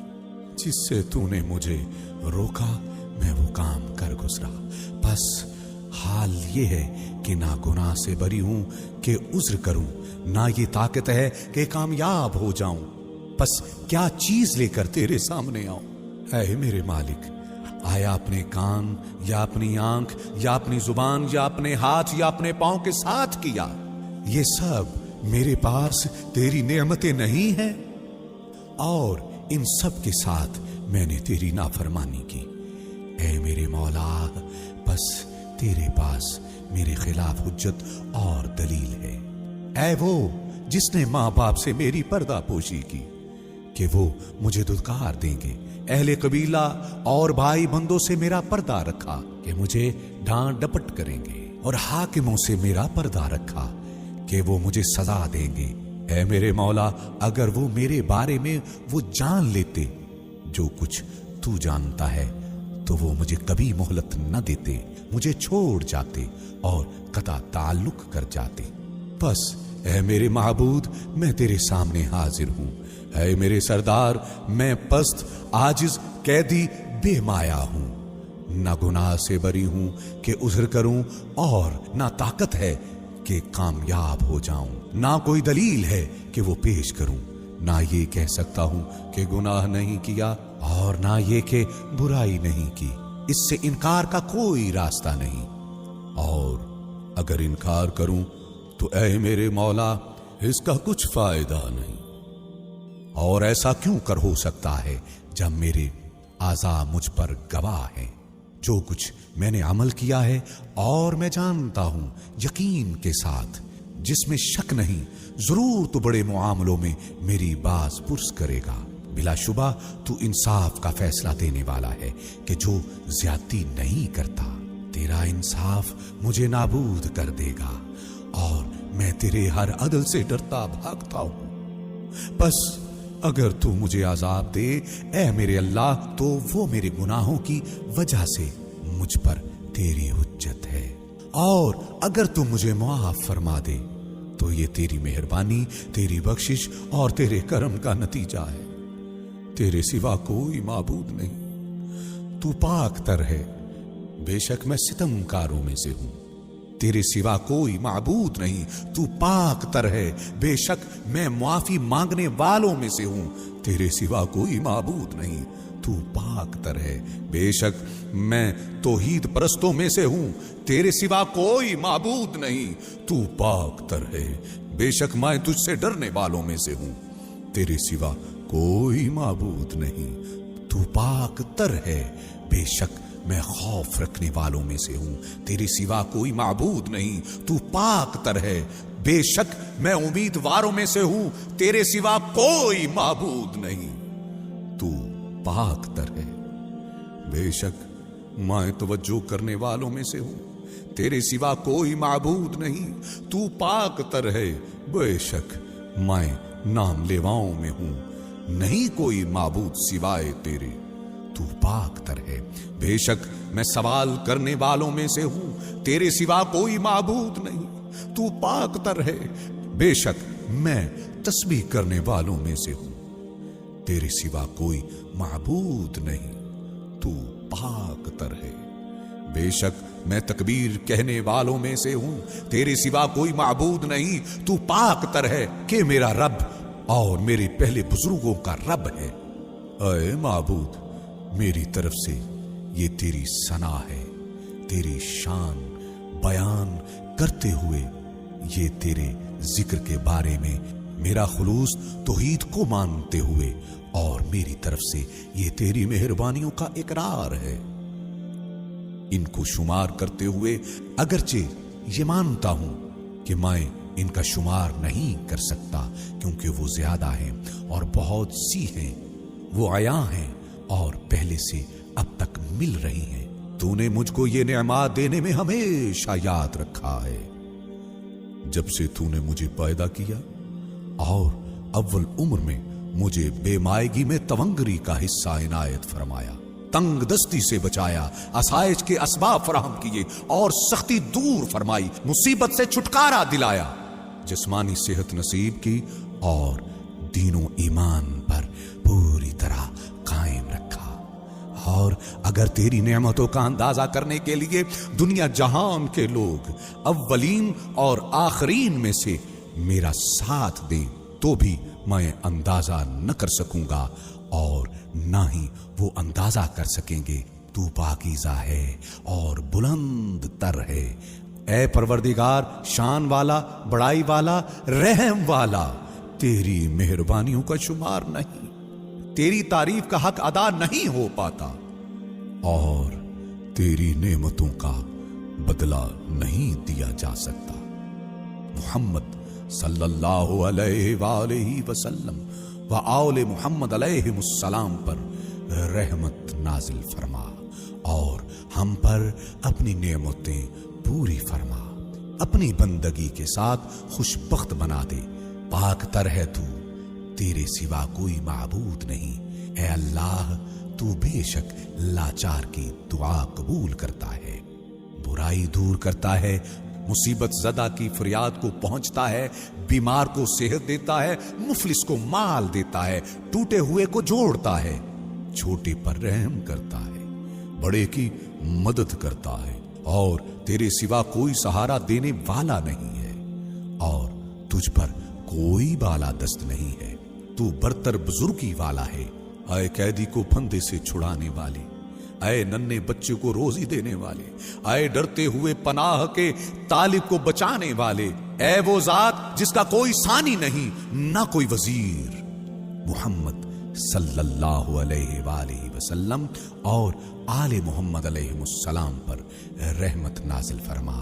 जिससे तूने मुझे रोका मैं वो काम कर गुजरा। बस हाल ये है कि ना गुनाह से बरी हूं कि उज्र करूं, ना ये ताकत है कि कामयाब हो जाऊं। बस क्या चीज लेकर तेरे सामने आऊं। ऐ मेरे मालिक, आया अपने कान या अपनी आंख या अपनी जुबान या अपने हाथ या अपने पांव के साथ किया, ये सब मेरे पास तेरी नेमतें नहीं हैं, और इन सब के साथ मैंने तेरी नाफरमानी की। ऐ मेरे मौला, बस तेरे पास मेरे खिलाफ हुज्जत और दलील है। ऐ वो जिसने माँ बाप से मेरी पर्दा पोशी की कि वो मुझे दुत्कार देंगे, अहले कबीला और भाई बंदों से मेरा पर्दा रखा कि मुझे डांट डपट करेंगे, और हाकिमों से मेरा पर्दा रखा कि वो मुझे सजा देंगे। ऐ मेरे मौला, अगर वो मेरे बारे में वो जान लेते जो कुछ तू जानता है, तो वो मुझे कभी मोहलत न देते, मुझे छोड़ जाते और कता ताल्लुक कर जाते। बस ऐ मेरे महबूद, मैं तेरे सामने हाजिर हूं। ऐ मेरे सरदार, मैं पस्त आजिज कैदी बेमाया हूं, ना गुनाह से बरी हूं कि उज़्र करूं, और ना ताकत है कि कामयाब हो जाऊं, ना कोई दलील है कि वो पेश करूं, ना ये कह सकता हूं कि गुनाह नहीं किया, और ना ये कि बुराई नहीं की। इससे इनकार का कोई रास्ता नहीं, और अगर इनकार करूं तो ऐ मेरे मौला, इसका कुछ फायदा नहीं। और ऐसा क्यों कर हो सकता है जब मेरे आज़ा मुझ पर गवाह हैं। जो कुछ मैंने अमल किया है और मैं जानता हूं यकीन के साथ, जिसमें शक नहीं, जरूर तो बड़े मुआमलों में मेरी बाज पुरस करेगा। बिलाशुबा तू इंसाफ का फैसला देने वाला है कि जो ज्यादती नहीं करता। तेरा इंसाफ मुझे नाबूद कर देगा, और मैं तेरे हर अदल से डरता भागता हूं। बस अगर तू मुझे अजाब दे ऐ मेरे अल्लाह, तो वो मेरे गुनाहों की वजह से मुझ पर तेरी हुज्जत है, और अगर तू मुझे मुआफ फरमा दे तो ये तेरी मेहरबानी, तेरी बख्शिश और तेरे करम का नतीजा है। तेरे सिवा कोई माबूद नहीं, तू पाक तर है, बेशक मैं सितमकारों में से हूं। तेरे सिवा कोई माबूद नहीं, तू पाक तर है, बेशक मैं मुआफी मांगने वालों में से हूं। तेरे सिवा कोई माबूद नहीं, तू पाक तर है, बेशक मैं तौहीद परस्तों में से हूं। तेरे सिवा कोई माबूद नहीं, तू पाक तर है, बेशक मैं तुझसे डरने वालों में से हूं। तेरे सिवा कोई माबूद नहीं, तू पाक तर है, बेशक मैं खौफ रखने वालों में से हूं। तेरे सिवा कोई माबूद नहीं, तू पाक तर है, बेशक मैं उम्मीदवारों में से हूं। तेरे सिवा कोई माबूद नहीं, तू पाक तर है, बेशक मैं तवज्जो करने वालों में से हूं। तेरे सिवा कोई माबूद नहीं, तू पाक तर है, बेशक मैं नाम लेवाओं में हूं। नहीं कोई माबूद सिवाय तेरे, तू पाक तर है, बेशक मैं सवाल करने वालों में से हूं। तेरे सिवा कोई माबूद नहीं, तू पाक तर है, बेशक मैं तस्बीह करने वालों में से हूं। तेरे सिवा कोई माबूद नहीं, तू पाक तर है। बेशक मैं तकबीर कहने वालों में से हूं, तेरे सिवा कोई माबूद नहीं, तू पाक तर है कि मेरा रब और मेरे पहले बुजुर्गों का रब है। ऐ माबूद, मेरी तरफ से ये तेरी सना है, तेरी शान बयान करते हुए ये तेरे जिक्र के बारे में मेरा खुलूस तौहीद को मानते हुए और मेरी तरफ से ये तेरी मेहरबानियों का इकरार है। इनको शुमार करते हुए अगरचे ये मानता हूं कि मैं इनका शुमार नहीं कर सकता, क्योंकि वो ज्यादा हैं और बहुत सी हैं, वो आया हैं और पहले से अब तक मिल रही हैं। तूने मुझको ये नेमत देने में हमेशा याद रखा है। जब से तूने मुझे पैदा किया और अव्वल उम्र में मुझे बेमायगी में तवंगरी का हिस्सा इनायत फरमाया, तंग दस्ती से बचाया, आसाइश के असबाब फराहम किए और सख्ती दूर फरमाई, मुसीबत से छुटकारा दिलाया, जिस्मानी सेहत नसीब की और दीनों ईमान पर पूरी तरह कायम रखा। और अगर तेरी नेमतों का अंदाजा करने के लिए दुनिया जहान के लोग अव्वलीन और आखरीन में से मेरा साथ दें तो भी मैं अंदाजा न कर सकूंगा और ना ही वो अंदाजा कर सकेंगे। तू पाकीज़ा है और बुलंद तर है। ऐ परवरदिगार, शान वाला, बड़ाई वाला, रहम वाला, तेरी मेहरबानियों का शुमार नहीं, तेरी तारीफ का हक अदा नहीं हो पाता और तेरी नेमतों का बदला नहीं दिया जा सकता। मुहम्मद सल्लल्लाहु अलैहि वसल्लम व आले मुहम्मद अलैहिमुस्सलाम पर रहमत नाजिल फरमा और हम पर अपनी नेमतें पूरी फरमा, अपनी बंदगी के साथ खुशबख्त बना दे। पाक तर है तू, तेरे सिवा कोई माबूद नहीं। ऐ अल्लाह, तू बेशक लाचार की दुआ कबूल करता है, बुराई दूर करता है, मुसीबत ज़दा की फरियाद को पहुंचता है, बीमार को सेहत देता है, मुफलिस को माल देता है, टूटे हुए को जोड़ता है, छोटे पर रहम करता है, बड़े की मदद करता है और तेरे सिवा कोई सहारा देने वाला नहीं है और तुझ पर कोई बाला दस्त नहीं है। तू बरतर बुजुर्गी वाला है। आए कैदी को फंदे से छुड़ाने वाले, आए नन्हे बच्चे को रोजी देने वाले, आए डरते हुए पनाह के तालिब को बचाने वाले, ऐ वो जात जिसका कोई सानी नहीं, ना कोई वजीर। मुहम्मद सल्लल्लाहु अलैहि वसल्लम और आले मुहम्मद अलैहिमुस्सलाम पर रहमत नाजिल फरमा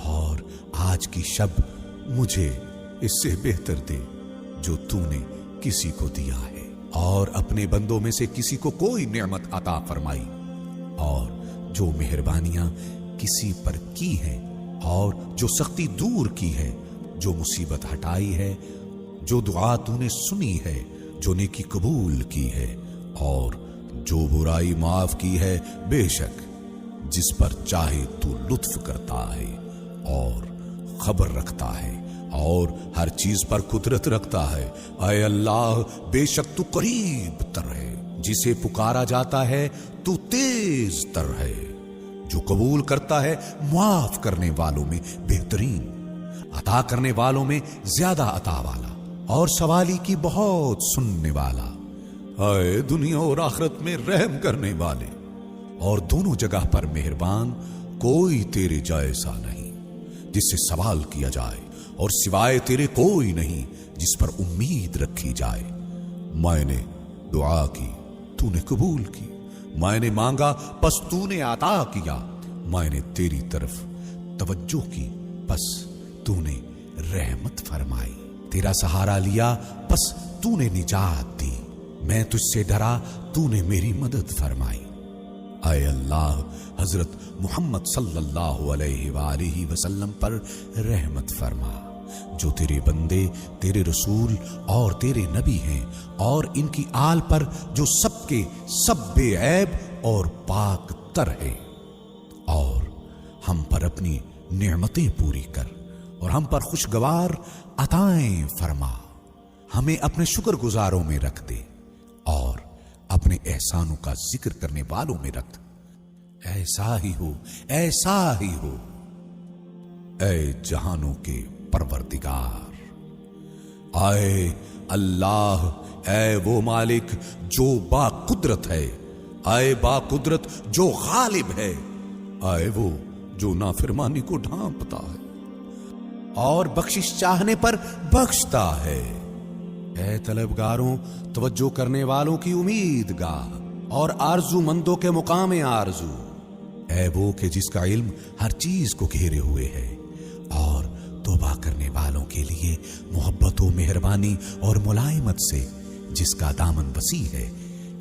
और आज की शब मुझे इससे बेहतर दे जो तूने किसी को दिया है और अपने बंदों में से किसी को कोई नेमत अता फरमाई और जो मेहरबानियां किसी पर की हैं और जो सख्ती दूर की है, जो मुसीबत हटाई है, जो दुआ तूने सुनी है, जो नेकी कबूल की है और जो बुराई माफ की है, बेशक जिस पर चाहे तू लुत्फ करता है और खबर रखता है और हर चीज पर कुदरत रखता है। ऐ अल्लाह, बेशक तू करीब तर है, जिसे पुकारा जाता है तू तेज तर है, जो कबूल करता है माफ करने वालों में बेहतरीन, अता करने वालों में ज्यादा अता वाला और सवाली की बहुत सुनने वाला। ऐ दुनिया और आखिरत में रहम करने वाले और दोनों जगह पर मेहरबान, कोई तेरे जैसा नहीं जिससे सवाल किया जाए और सिवाय तेरे कोई नहीं जिस पर उम्मीद रखी जाए। मैंने दुआ की, तूने कबूल की, मैंने मांगा बस तूने अता किया, मैंने तेरी तरफ तवज्जो की बस तूने रहमत फरमाई, तेरा सहारा लिया बस तूने निजात दी, मैं तुझसे डरा तूने मेरी मदद फरमाई। आए अल्लाह, हजरत मुहम्मद सल्लल्लाहु अलैहि वसल्लम पर रहमत फरमा, जो तेरे बंदे, तेरे रसूल और तेरे नबी हैं और इनकी आल पर जो सबके सब बेऐब और पाक तर है और हम पर अपनी नेमतें पूरी कर और हम पर खुशगवार अताएं फरमा, हमें अपने शुक्रगुजारों में रख दे अपने एहसानों का जिक्र करने वालों में रख। ऐसा ही हो, ऐसा ही हो। ऐ जहानों के परवरदिगार, आए अल्लाह, ऐ वो मालिक जो बाकुदरत है, आए बाकुदरत जो गालिब है, आए वो जो नाफरमानी को ढांपता है और बख्शिश चाहने पर बख्शता है। ऐ तलबगारों, तवज्जो करने वालों की उम्मीदगाह और आरजूमंदों के मुकाम आरजू, ऐ वो कि जिसका इल्म हर चीज को घेरे हुए है और तौबा करने वालों के लिए मोहब्बत व मेहरबानी और मुलायमत से जिसका दामन वसी है।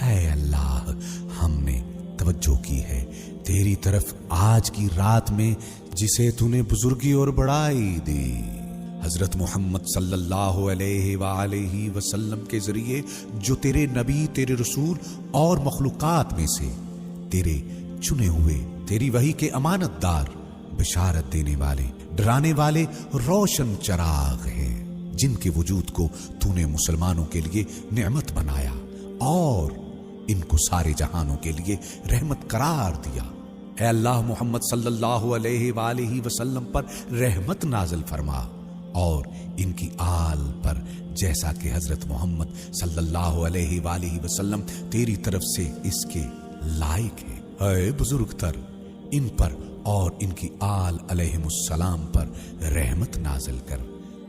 ऐ अल्लाह, हमने तवज्जो की है तेरी तरफ आज की रात में जिसे तूने बुजुर्गी और बड़ाई दी। हजरत मोहम्मद सल्लल्लाहु अलैहि वसल्लम के जरिए जो तेरे नबी, तेरे रसूल और मखलूकात में से तेरे चुने हुए, तेरी वही के अमानतदार, बिशारत देने वाले, डराने वाले रोशन चराग हैं, जिनके वजूद को तूने मुसलमानों के लिए नेमत बनाया और इनको सारे जहानों के लिए रहमत करार दिया। ऐ अल्लाह, मोहम्मद सल्लल्लाहु अलैहि वसल्लम पर रहमत नाज़िल फरमा और इनकी आल पर, जैसा कि हजरत मोहम्मद सल्लल्लाहु अलैहि वसल्लम तेरी तरफ से इसके लायक है। ऐ बुजुर्ग तर, इन पर और इनकी आल अलैहिमुस्सलाम पर रहमत नाज़िल कर,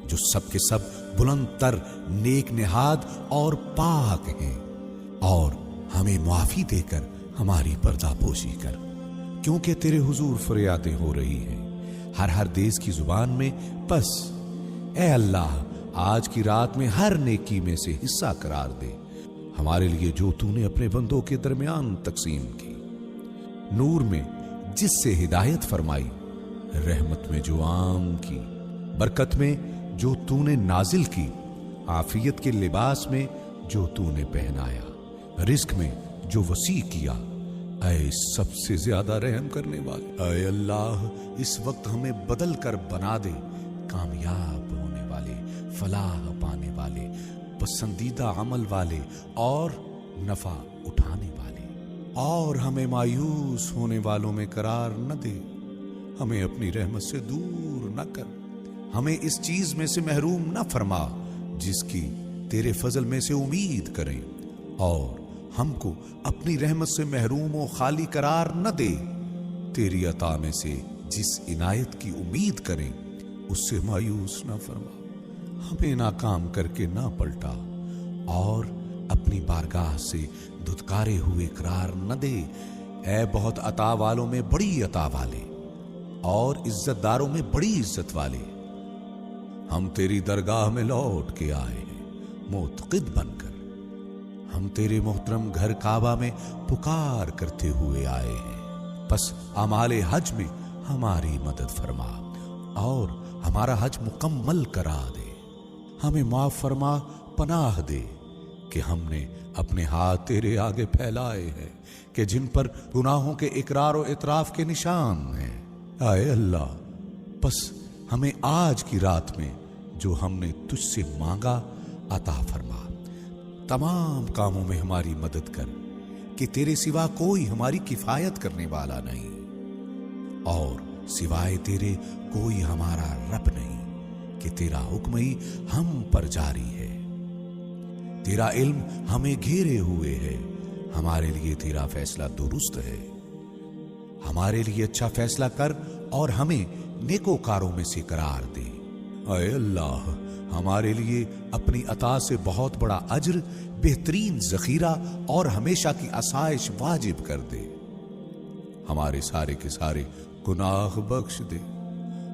जो सब के सब बुलंद तर, नेक निहाद और पाक हैं, और हमें मुआफी देकर हमारी पर्दापोशी कर, क्योंकि तेरे हुजूर फरियादें हो रही हैं हर देश की जुबान में। बस ऐ अल्लाह, आज की रात में हर नेकी में से हिस्सा करार दे हमारे लिए जो तूने अपने बंदों के दरमियान तकसीम की, नूर में जिससे हिदायत फरमाई, रहमत में जो आम की, बरकत में जो तूने नाजिल की, आफियत के लिबास में जो तूने पहनाया, रिस्क में जो वसी किया। ऐ सबसे ज्यादा रहम करने वाले, ऐ अल्लाह, इस वक्त हमें बदल कर बना दे कामयाब होने वाले, फलाह पाने वाले, पसंदीदा अमल वाले और नफा उठाने वाले, और हमें मायूस होने वालों में करार न दे। हमें अपनी रहमत से दूर न कर, हमें इस चीज में से महरूम न फरमा जिसकी तेरे फजल में से उम्मीद करें, और हमको अपनी रहमत से महरूम व खाली करार न दे। तेरी अता में से जिस इनायत की उम्मीद करें उससे मायूस न फरमा। हमें नाकाम करके ना पलटा और अपनी बारगाह से धुतकारे हुए करार न दे। ऐ बहुत अता वालों में बड़ी अता वाले और इज्जतदारों में बड़ी इज्जत वाले, हम तेरी दरगाह में लौट के आए हैं मोतक़िद बनकर। हम तेरे मोहतरम घर काबा में पुकार करते हुए आए हैं। बस अमाले हज में हमारी मदद फरमा और हमारा हज मुकम्मल करा दे। हमें माफ फरमा, पनाह दे कि हमने अपने हाथ तेरे आगे फैलाए हैं कि जिन पर गुनाहों के इकरार और इतराफ के निशान हैं। आए अल्लाह, बस हमें आज की रात में जो हमने तुझसे मांगा अता फरमा। तमाम कामों में हमारी मदद कर कि तेरे सिवा कोई हमारी किफायत करने वाला नहीं और सिवाय तेरे कोई हमारा रब नहीं, कि तेरा हुक्म ही हम पर जारी है। तेरा इल्म हमें घेरे हुए है, हमारे लिए तेरा फैसला दुरुस्त है। हमारे लिए अच्छा फैसला कर और हमें नेकोकारों में से करार दे। ऐ अल्लाह, हमारे लिए अपनी अता से बहुत बड़ा अज्र, बेहतरीन जखीरा और हमेशा की आसाइश वाजिब कर दे। हमारे सारे के सारे गुनाह बख्श दे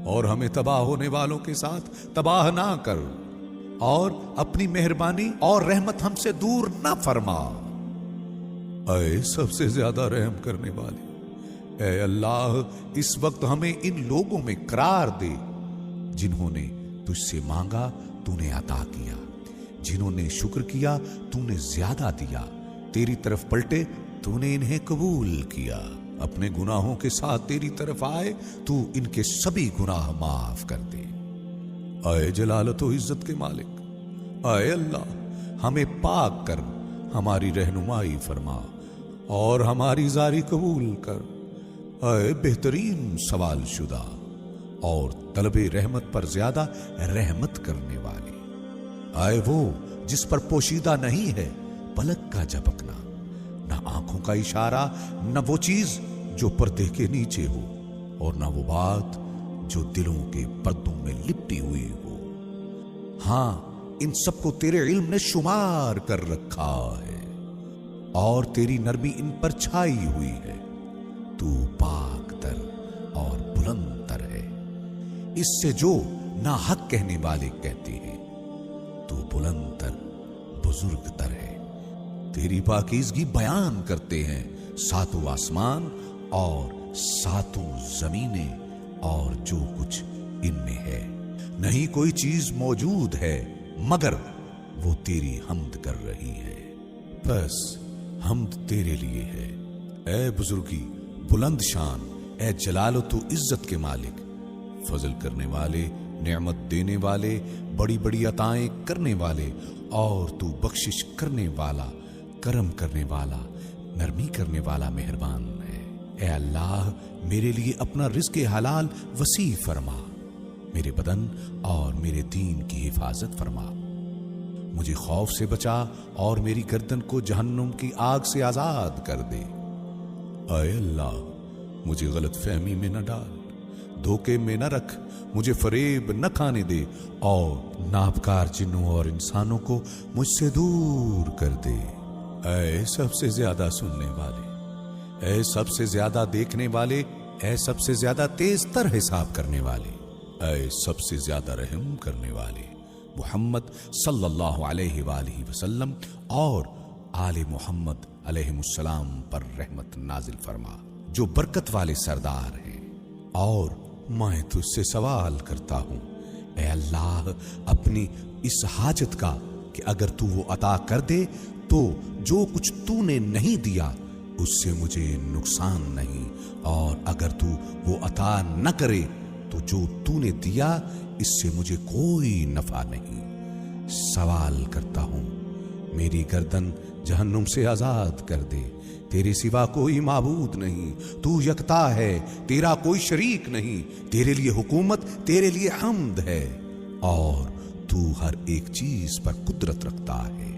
और हमें तबाह होने वालों के साथ तबाह ना कर और अपनी मेहरबानी और रहमत हमसे दूर ना फरमा। ऐ सबसे ज्यादा रहम करने वाले, ऐ अल्लाह, इस वक्त हमें इन लोगों में करार दे जिन्होंने तुझसे मांगा तूने अता किया, जिन्होंने शुक्र किया तूने ज्यादा दिया, तेरी तरफ पलटे तूने इन्हें कबूल किया, अपने गुनाहों के साथ तेरी तरफ आए तू इनके सभी गुनाह माफ कर दे। ऐ जलालत व इज्जत के मालिक, ऐ अल्लाह, हमें पाक कर हमारी रहनुमाई फरमा और हमारी जारी कबूल कर। ऐ बेहतरीन सवाल शुदा और तलबे रहमत पर ज्यादा रहमत करने वाले, आए वो जिस पर पोशीदा नहीं है पलक का झपकना, न आंखों का इशारा, न वो चीज जो पर्दे के नीचे हो, और न वो बात जो दिलों के पर्दों में लिपटी हुई हो। हां, इन सबको तेरे इल्म ने शुमार कर रखा है और तेरी नरमी इन पर छाई हुई है। तू पाक तर और बुलंद तर है, इससे जो ना हक कहने वाले कहते हैं। तू बुलंद तर बुजुर्ग तर है, तेरी पाकीज़गी बयान करते हैं सातों आसमान और सातों जमीनें और जो कुछ इनमें है। नहीं कोई चीज मौजूद है मगर वो तेरी हम्द कर रही है। बस हम्द तेरे लिए है, ए बुजुर्गी, बुलंद शान, ए जलालतो इज्जत के मालिक, फजल करने वाले, नेमत देने वाले, बड़ी बड़ी अताएं करने वाले, और तू बख्शिश करने वाला, करम करने वाला, नरमी करने वाला मेहरबान है। ए अल्लाह, मेरे लिए अपना रिज़्क़ हलाल वसी फरमा, मेरे बदन और मेरे दीन की हिफाजत फरमा। मुझे खौफ से बचा और मेरी गर्दन को जहन्नुम की आग से आजाद कर दे। ऐ अल्लाह, मुझे गलत फहमी में न डाल, धोखे में न रख, मुझे फरेब न खाने दे, और नापकार जिन्नों और इंसानों को मुझसे दूर कर दे। ऐ सबसे ज्यादा सुनने वाले, ऐ सबसे ज्यादा देखने वाले, ऐ सबसे ज्यादा तेज तर हिसाब करने वाले, ऐ सबसे ज्यादा रहम करने वाले, मुहम्मद सल्लल्लाहु अलैहि वसल्लम और आले मुहम्मद अलैहिमुस्सलाम पर रहमत नाजिल फरमा, जो बरकत वाले सरदार हैं। और मैं तुझसे सवाल करता हूं, ऐ अल्लाह, अपनी इस हाजत का कि अगर तू वो अता कर दे तो जो कुछ तूने नहीं दिया उससे मुझे नुकसान नहीं, और अगर तू वो अता न करे तो जो तूने दिया इससे मुझे कोई नफा नहीं। सवाल करता हूं, मेरी गर्दन जहन्नुम से आजाद कर दे। तेरे सिवा कोई माबूद नहीं, तू यकता है, तेरा कोई शरीक नहीं, तेरे लिए हुकूमत, तेरे लिए हम्द है, और तू हर एक चीज पर कुदरत रखता है।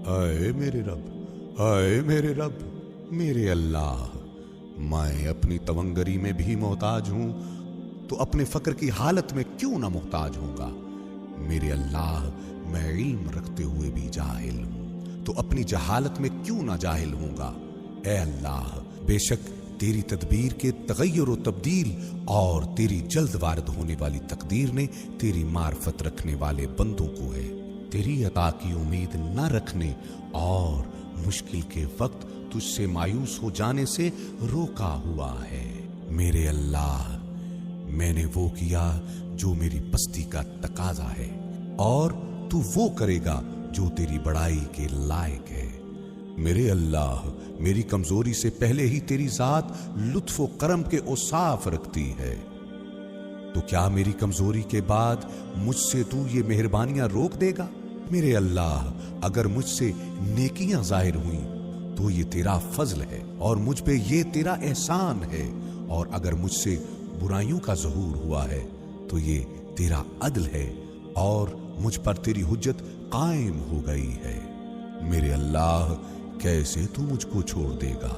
ऐ मेरे रब, ऐ मेरे रब, मेरे अल्लाह, मैं अपनी तवंगरी में भी मोहताज हूं, तो अपने फक्र की हालत में क्यों ना मुहताज होगा। मेरे अल्लाह, मैं इल्म रखते हुए भी जाहिल हूं, तो अपनी जहालत में क्यों ना जाहिल होगा। ए अल्लाह, बेशक तेरी तदबीर के तगय्युर और तब्दील और तेरी जल्द वारद होने वाली तकदीर ने तेरी मार्फत रखने वाले बंदों को है तेरी अता की उम्मीद न रखने और मुश्किल के वक्त तुझसे मायूस हो जाने से रोका हुआ है। मेरे अल्लाह, मैंने वो किया जो मेरी पस्ती का तकाजा है, और तू वो करेगा जो तेरी बड़ाई के लायक है। मेरे अल्लाह, मेरी कमजोरी से पहले ही तेरी जात लुत्फ व करम के औसाफ रखती है, तो क्या मेरी कमजोरी के बाद मुझसे तू ये मेहरबानियां रोक देगा। मेरे अल्लाह, अगर मुझसे नेकियां जाहिर हुई तो ये तेरा फजल है और मुझ पे ये तेरा एहसान है, और अगर मुझसे बुराइयों का ज़हूर हुआ है तो ये तेरा अदल है और मुझ पर तेरी हुज्जत कायम हो गई है। मेरे अल्लाह, कैसे तू मुझको छोड़ देगा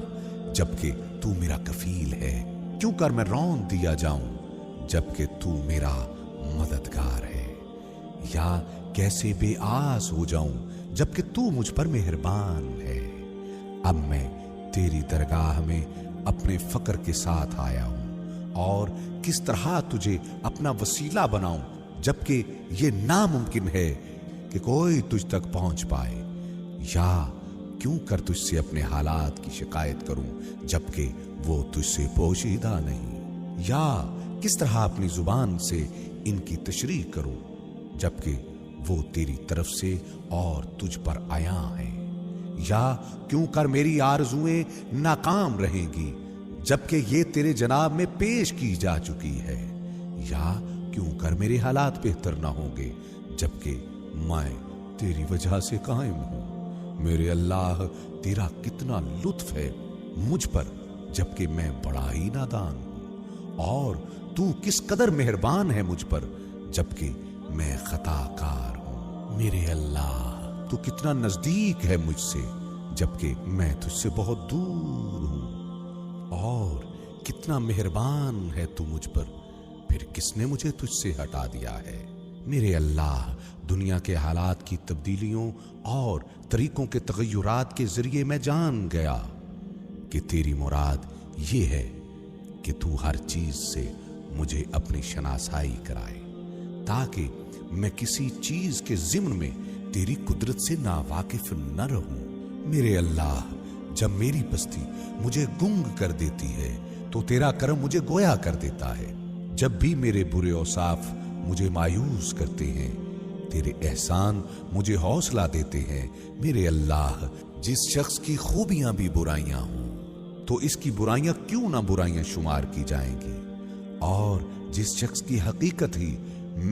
जबकि तू मेरा कफील है। क्यों कर मैं रौंद दिया जाऊं जबकि तू मेरा मददगार है, या कैसे बेआस हो जाऊं जबकि तू मुझ पर मेहरबान है। अब मैं तेरी दरगाह में अपने फक्र के साथ आया हूं, और किस तरह तुझे अपना वसीला बनाऊं जबकि ये नामुमकिन है कि कोई तुझ तक पहुंच पाए, या क्यों कर तुझसे अपने हालात की शिकायत करूं जबकि वो तुझसे पोशीदा नहीं, या किस तरह अपनी जुबान से इनकी तशरीह करूं जबकि वो तेरी तरफ से और तुझ पर आया है, या क्यों कर मेरी आरज़ुएं नाकाम रहेंगी जबकि ये तेरे जनाब में पेश की जा चुकी है, या क्यों कर मेरे हालात बेहतर ना होंगे जबकि मैं तेरी वजह से कायम हूं। میرے اللہ تیرا کتنا لطف ہے مجھ پر جبکہ میں بڑا ہی نادان ہوں، اور تو کس قدر مہربان ہے مجھ پر جبکہ میں خطا کار ہوں۔ میرے اللہ تو کتنا نزدیک ہے مجھ سے جبکہ میں تجھ سے بہت دور ہوں، اور کتنا مہربان ہے تو مجھ پر، پھر کس نے مجھے تجھ سے ہٹا دیا ہے۔ میرے اللہ دنیا کے حالات کی تبدیلیوں اور طریقوں کے تغیرات کے ذریعے میں جان گیا کہ تیری مراد یہ ہے کہ تو ہر چیز سے مجھے اپنی شناسائی کرائے تاکہ میں کسی چیز کے ضمن میں تیری قدرت سے ناواقف نہ رہوں۔ میرے اللہ جب میری پستی مجھے گنگ کر دیتی ہے تو تیرا کرم مجھے گویا کر دیتا ہے، جب بھی میرے برے اوصاف مجھے مایوس کرتے ہیں تیرے احسان مجھے حوصلہ دیتے ہیں۔ میرے اللہ جس شخص کی خوبیاں بھی برائیاں ہوں تو اس کی برائیاں کیوں نہ برائیاں شمار کی جائیں گی، اور جس شخص کی حقیقت ہی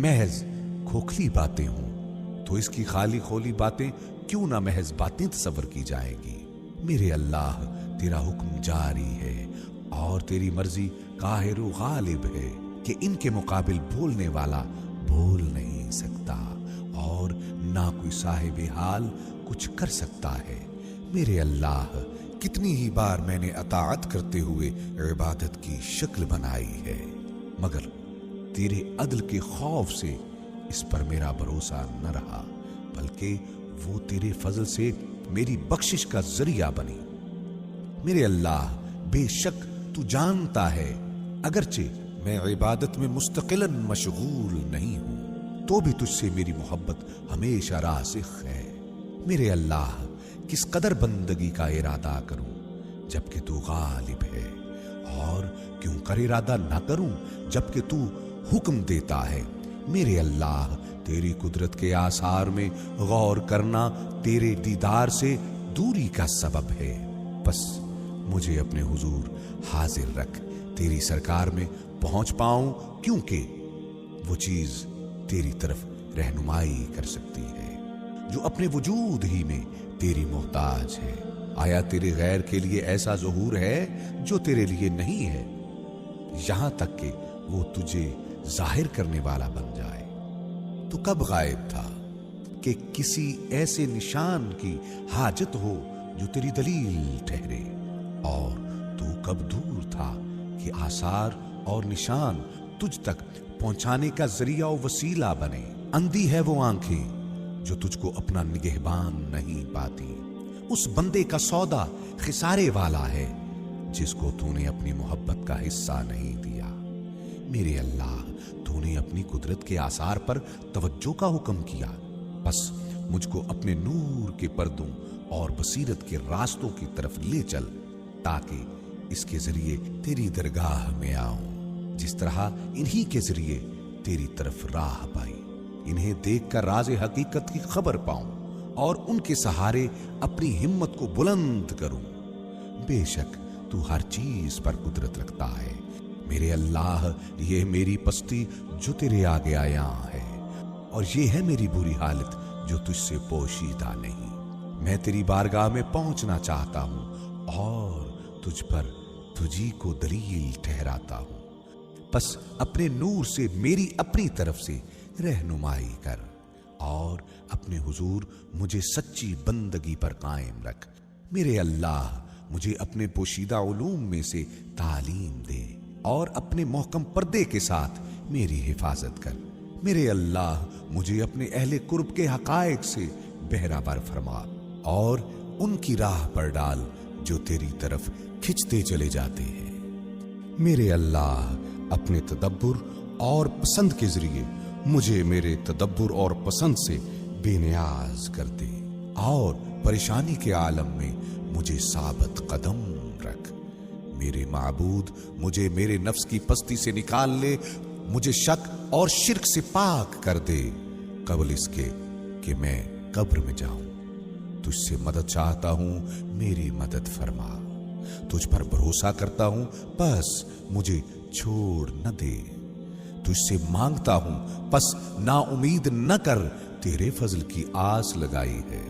محض کھوکھلی باتیں ہوں تو اس کی خالی خولی باتیں کیوں نہ محض باتیں تصور کی جائیں گی۔ میرے اللہ تیرا حکم جاری ہے اور تیری مرضی قاہر و غالب ہے کہ ان کے مقابل بولنے والا بول نہیں سکتا اور نہ کوئی صاحب حال کچھ کر سکتا ہے۔ میرے اللہ کتنی ہی بار میں نے اطاعت کرتے ہوئے عبادت کی شکل بنائی ہے، مگر تیرے عدل کے خوف سے اس پر میرا بھروسہ نہ رہا، بلکہ وہ تیرے فضل سے میری بخشش کا ذریعہ بنی۔ میرے اللہ بے شک تو جانتا ہے اگرچہ میں عبادت میں مستقلاً مشغول نہیں ہوں تو بھی تجھ سے میری محبت ہمیشہ راسخ ہے۔ میرے اللہ کس قدر بندگی کا ارادہ کروں جبکہ تو غالب ہے، اور کیوں کر ارادہ نہ کروں جبکہ تو حکم دیتا ہے۔ میرے اللہ تیری قدرت کے آثار میں غور کرنا تیرے دیدار سے دوری کا سبب ہے، بس مجھے اپنے حضور حاضر رکھ تیری سرکار میں پہنچ پاؤں، کیونکہ وہ چیز تیری طرف رہنمائی کر سکتی ہے جو اپنے وجود ہی میں تیری محتاج ہے۔ آیا تیرے غیر کے لیے ایسا ظہور ہے جو تیرے لیے نہیں ہے، یہاں تک کہ وہ تجھے ظاہر کرنے والا بن جائے؟ تو کب غائب تھا کہ کسی ایسے نشان کی حاجت ہو جو تیری دلیل ٹھہرے، اور تو کب دور تھا کہ آثار اور نشان تجھ تک پہنچانے کا ذریعہ و وسیلہ بنے؟ اندھی ہے وہ آنکھیں جو تجھ کو اپنا نگہبان نہیں پاتی، اس بندے کا سودا خسارے والا ہے جس کو تو نے اپنی محبت کا حصہ نہیں دیا۔ میرے اللہ تو نے اپنی قدرت کے آثار پر توجہ کا حکم کیا، بس مجھ کو اپنے نور کے پردوں اور بصیرت کے راستوں کی طرف لے چل تاکہ اس کے ذریعے تیری درگاہ میں آؤں، جس طرح انہی کے ذریعے تیری طرف راہ پائی، انہیں دیکھ کر راز حقیقت کی خبر پاؤں اور ان کے سہارے اپنی ہمت کو بلند کروں۔ بے شک تو ہر چیز پر قدرت رکھتا ہے۔ میرے اللہ یہ میری پستی جو تیرے آگے آیا ہے، اور یہ ہے میری بری حالت جو تجھ سے پوشیدہ نہیں۔ میں تیری بارگاہ میں پہنچنا چاہتا ہوں اور تجھ پر تجھی کو دلیل ٹھہراتا ہوں، بس اپنے نور سے میری اپنی طرف سے رہنمائی کر اور اپنے حضور مجھے سچی بندگی پر قائم رکھ۔ میرے اللہ مجھے اپنے پوشیدہ علوم میں سے تعلیم دے اور اپنے محکم پردے کے ساتھ میری حفاظت کر۔ میرے اللہ مجھے اپنے اہل قرب کے حقائق سے بہرہ بر فرما اور ان کی راہ پر ڈال جو تیری طرف کھنچتے چلے جاتے ہیں۔ میرے اللہ اپنے تدبر اور پسند کے ذریعے مجھے میرے تدبر اور پسند سے بے نیاز کر دے اور پریشانی کے عالم میں مجھے ثابت قدم رکھ۔ میرے معبود مجھے میرے نفس کی پستی سے نکال لے، مجھے شک اور شرک سے پاک کر دے قبل اس کے کہ میں قبر میں جاؤں۔ تجھ سے مدد چاہتا ہوں، میری مدد فرما۔ تجھ پر بھروسہ کرتا ہوں، بس مجھے چھوڑ نہ دے۔ تجھ سے مانگتا ہوں، بس نا امید نہ کر، تیرے فضل کی آس لگائی ہے،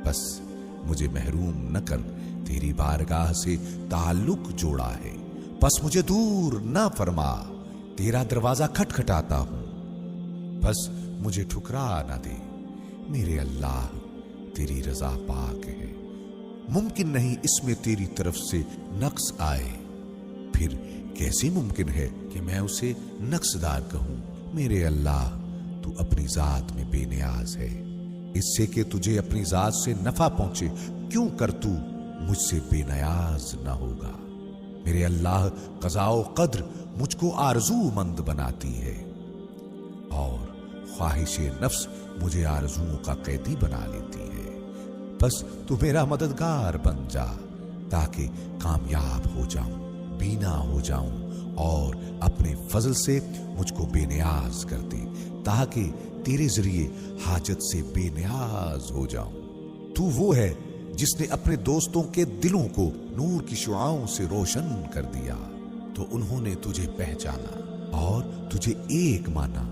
بس मुझे महरूम न कर, तेरी बारगाह से ताल्लुक जोड़ा है, बस मुझे दूर न फरमा, तेरा दरवाजा खटखटाता हूं, बस मुझे ठुकरा न दे। मेरे अल्लाह, तेरी रजा पाक है, मुमकिन नहीं इसमें तेरी तरफ से नक्स आए, फिर कैसे मुमकिन है कि मैं उसे नक्सदार कहूं। मेरे अल्लाह, तू अपनी जात में बेनियाज है, इससे कि तुझे अपनी जात से नफा पहुंचे क्यों कर तू मुझसे बेनियाज न होगा। मेरे अल्लाह, क़ज़ा-ओ क़द्र मुझको आरज़ूमंद बनाती है और ख्वाहिशे नफ्स मुझे आरज़ुओं का कैदी बना लेती है, बस तू मेरा मददगार बन जा ताकि कामयाब हो जाऊं, बीना हो जाऊं और अपने फजल से मुझको बेनियाज कर दे ताकि तेरे जरिए हाजत से बेनियाज हो जाऊं। तू वो है जिसने अपने दोस्तों के दिलों को नूर की शुआओं से रोशन कर दिया, तो उन्होंने तुझे पहचाना और तुझे एक माना,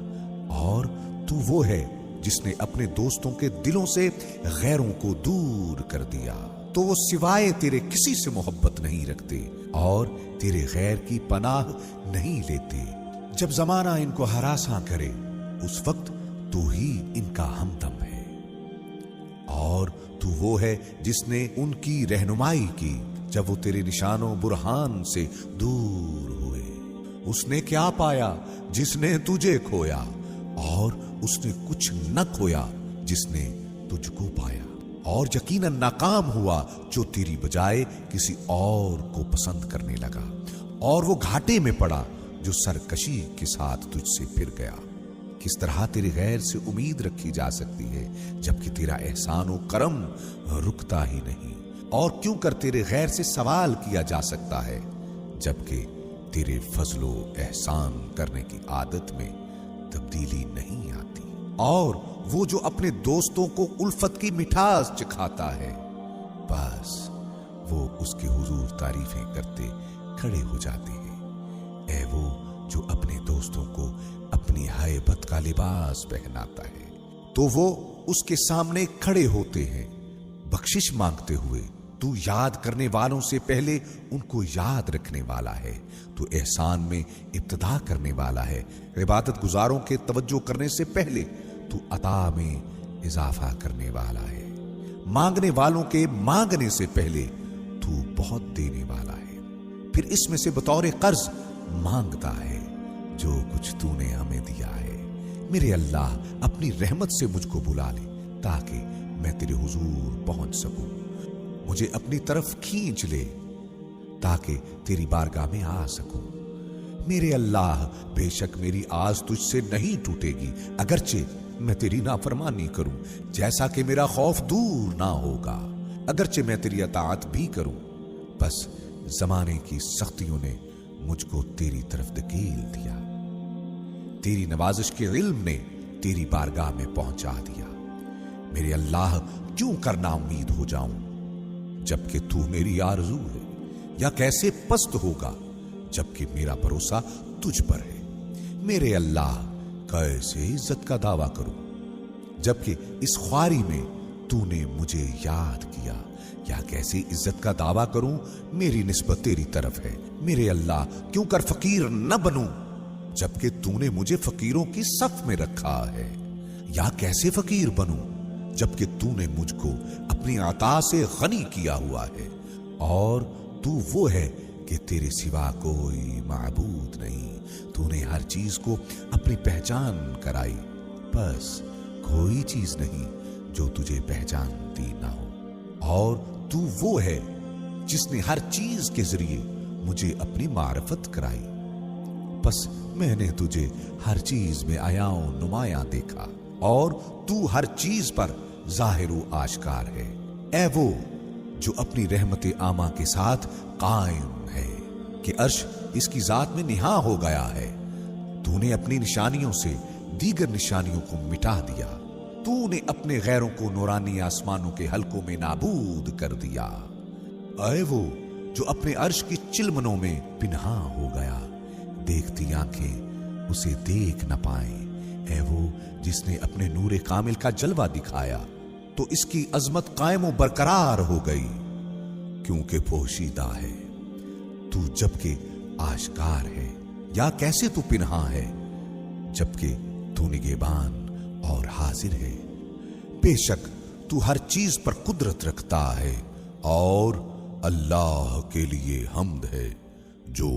और तू वो है जिसने अपने दोस्तों के दिलों से गैरों को दूर कर दिया, तो वो सिवाय तेरे किसी से मोहब्बत नहीं रखते और तेरे गैर की पनाह नहीं लेते। जब जमाना इनको हरासा करे उस वक्त तू ही इनका हमदम है, और तू वो है जिसने उनकी रहनुमाई की जब वो तेरे निशानों बुरहान से दूर हुए। उसने क्या पाया जिसने तुझे खोया, और उसने कुछ न खोया जिसने तुझको पाया, और यकीनन नाकाम हुआ जो तेरी बजाय किसी और को पसंद करने लगा, और वो घाटे में पड़ा जो सरकशी के साथ तुझसे फिर गया। किस तरह तेरे गैर से उम्मीद रखी जा सकती है जबकि तेरा एहसान व करम रुकता ही नहीं, और क्यों कर तेरे गैर से सवाल किया जा सकता है जबकि तेरे फजलो एहसान करने की आदत में तब्दीली नहीं आती। और वो जो अपने दोस्तों को उल्फत की मिठास चखाता है, बस वो उसके हुजूर तारीफें करते खड़े हो जाते हैं। ऐ वो जो अपने दोस्तों को अपनी हैबत का लिबास पहनाता है, तो वो उसके सामने खड़े होते हैं बख्शिश मांगते हुए। तू याद करने वालों से पहले उनको याद रखने वाला है, तू एहसान में इब्तिदा करने वाला है, इबादत गुजारों के तवज्जो करने से पहले तू अता में इजाफा करने वाला है, मांगने वालों के मांगने से पहले तू बहुत देने वाला है, फिर इसमें से बतौर कर्ज मांगता है जो कुछ तूने हमें दिया है। मेरे अल्लाह, अपनी रहमत से मुझको बुला ले ताकि मैं तेरे हुजूर पहुंच सकूं, मुझे अपनी तरफ खींच ले ताकि तेरी बारगाह में आ सकूं। मेरे अल्लाह, बेशक मेरी आस तुझसे नहीं टूटेगी अगरचे मैं तेरी नाफरमानी करूं, जैसा कि मेरा खौफ दूर ना होगा अगरचे मैं तेरी अताअत भी करूं। बस जमाने की सख्तियों ने मुझको तेरी तरफ धकेल दिया, तेरी नवाजिश के इल्म ने तेरी बारगाह में पहुंचा दिया। मेरे अल्लाह, क्यों करना उम्मीद हो जाऊं जबकि तू मेरी आरज़ू है, या कैसे पस्त होगा जबकि मेरा भरोसा तुझ पर है। मेरे अल्लाह, कैसे इज्जत का दावा करूं जबकि इस ख्वारी में तूने मुझे याद किया, या कैसे इज्जत का दावा करूं मेरी निस्बत तेरी तरफ है। मेरे अल्लाह, क्यों कर फकीर न बनूं जबकि तूने मुझे फकीरों की सफ में रखा है, या कैसे फकीर बनूं जबकि तूने मुझको अपनी अता से गनी किया हुआ है, और तू वो है कि तेरे सिवा कोई माबूद नहीं। तूने हर चीज को अपनी पहचान कराई, बस कोई चीज नहीं जो तुझे पहचानती ना हो, और तू वो है जिसने हर चीज के जरिए मुझे अपनी मारफत कराई, बस मैंने तुझे हर चीज में आयाओ नुमाया देखा, और तू हर चीज पर जाहिर आशकार है। ऐ वो जो अपनी रहमत आमा के साथ कायम है कि अर्श इसकी जात में निहा हो गया है। तूने अपनी निशानियों से दीगर निशानियों को मिटा दिया, तूने अपने गैरों को नूरानी आसमानों के हलकों में नाबूद कर दिया। ऐ वो जो अपने अर्श की चिलमनों में पिन्हा हो गया, देखती आंखें उसे देख न पाए। ऐ वो जिसने अपने नूरे कामिल का जलवा दिखाया, تو اس کی عظمت قائم و برقرار ہو گئی، کیونکہ پوشیدہ ہے تو جبکہ آشکار ہے، یا کیسے تو پنہاں ہے جبکہ تو نگہبان اور حاضر ہے۔ بے شک تو ہر چیز پر قدرت رکھتا ہے، اور اللہ کے لیے حمد ہے جو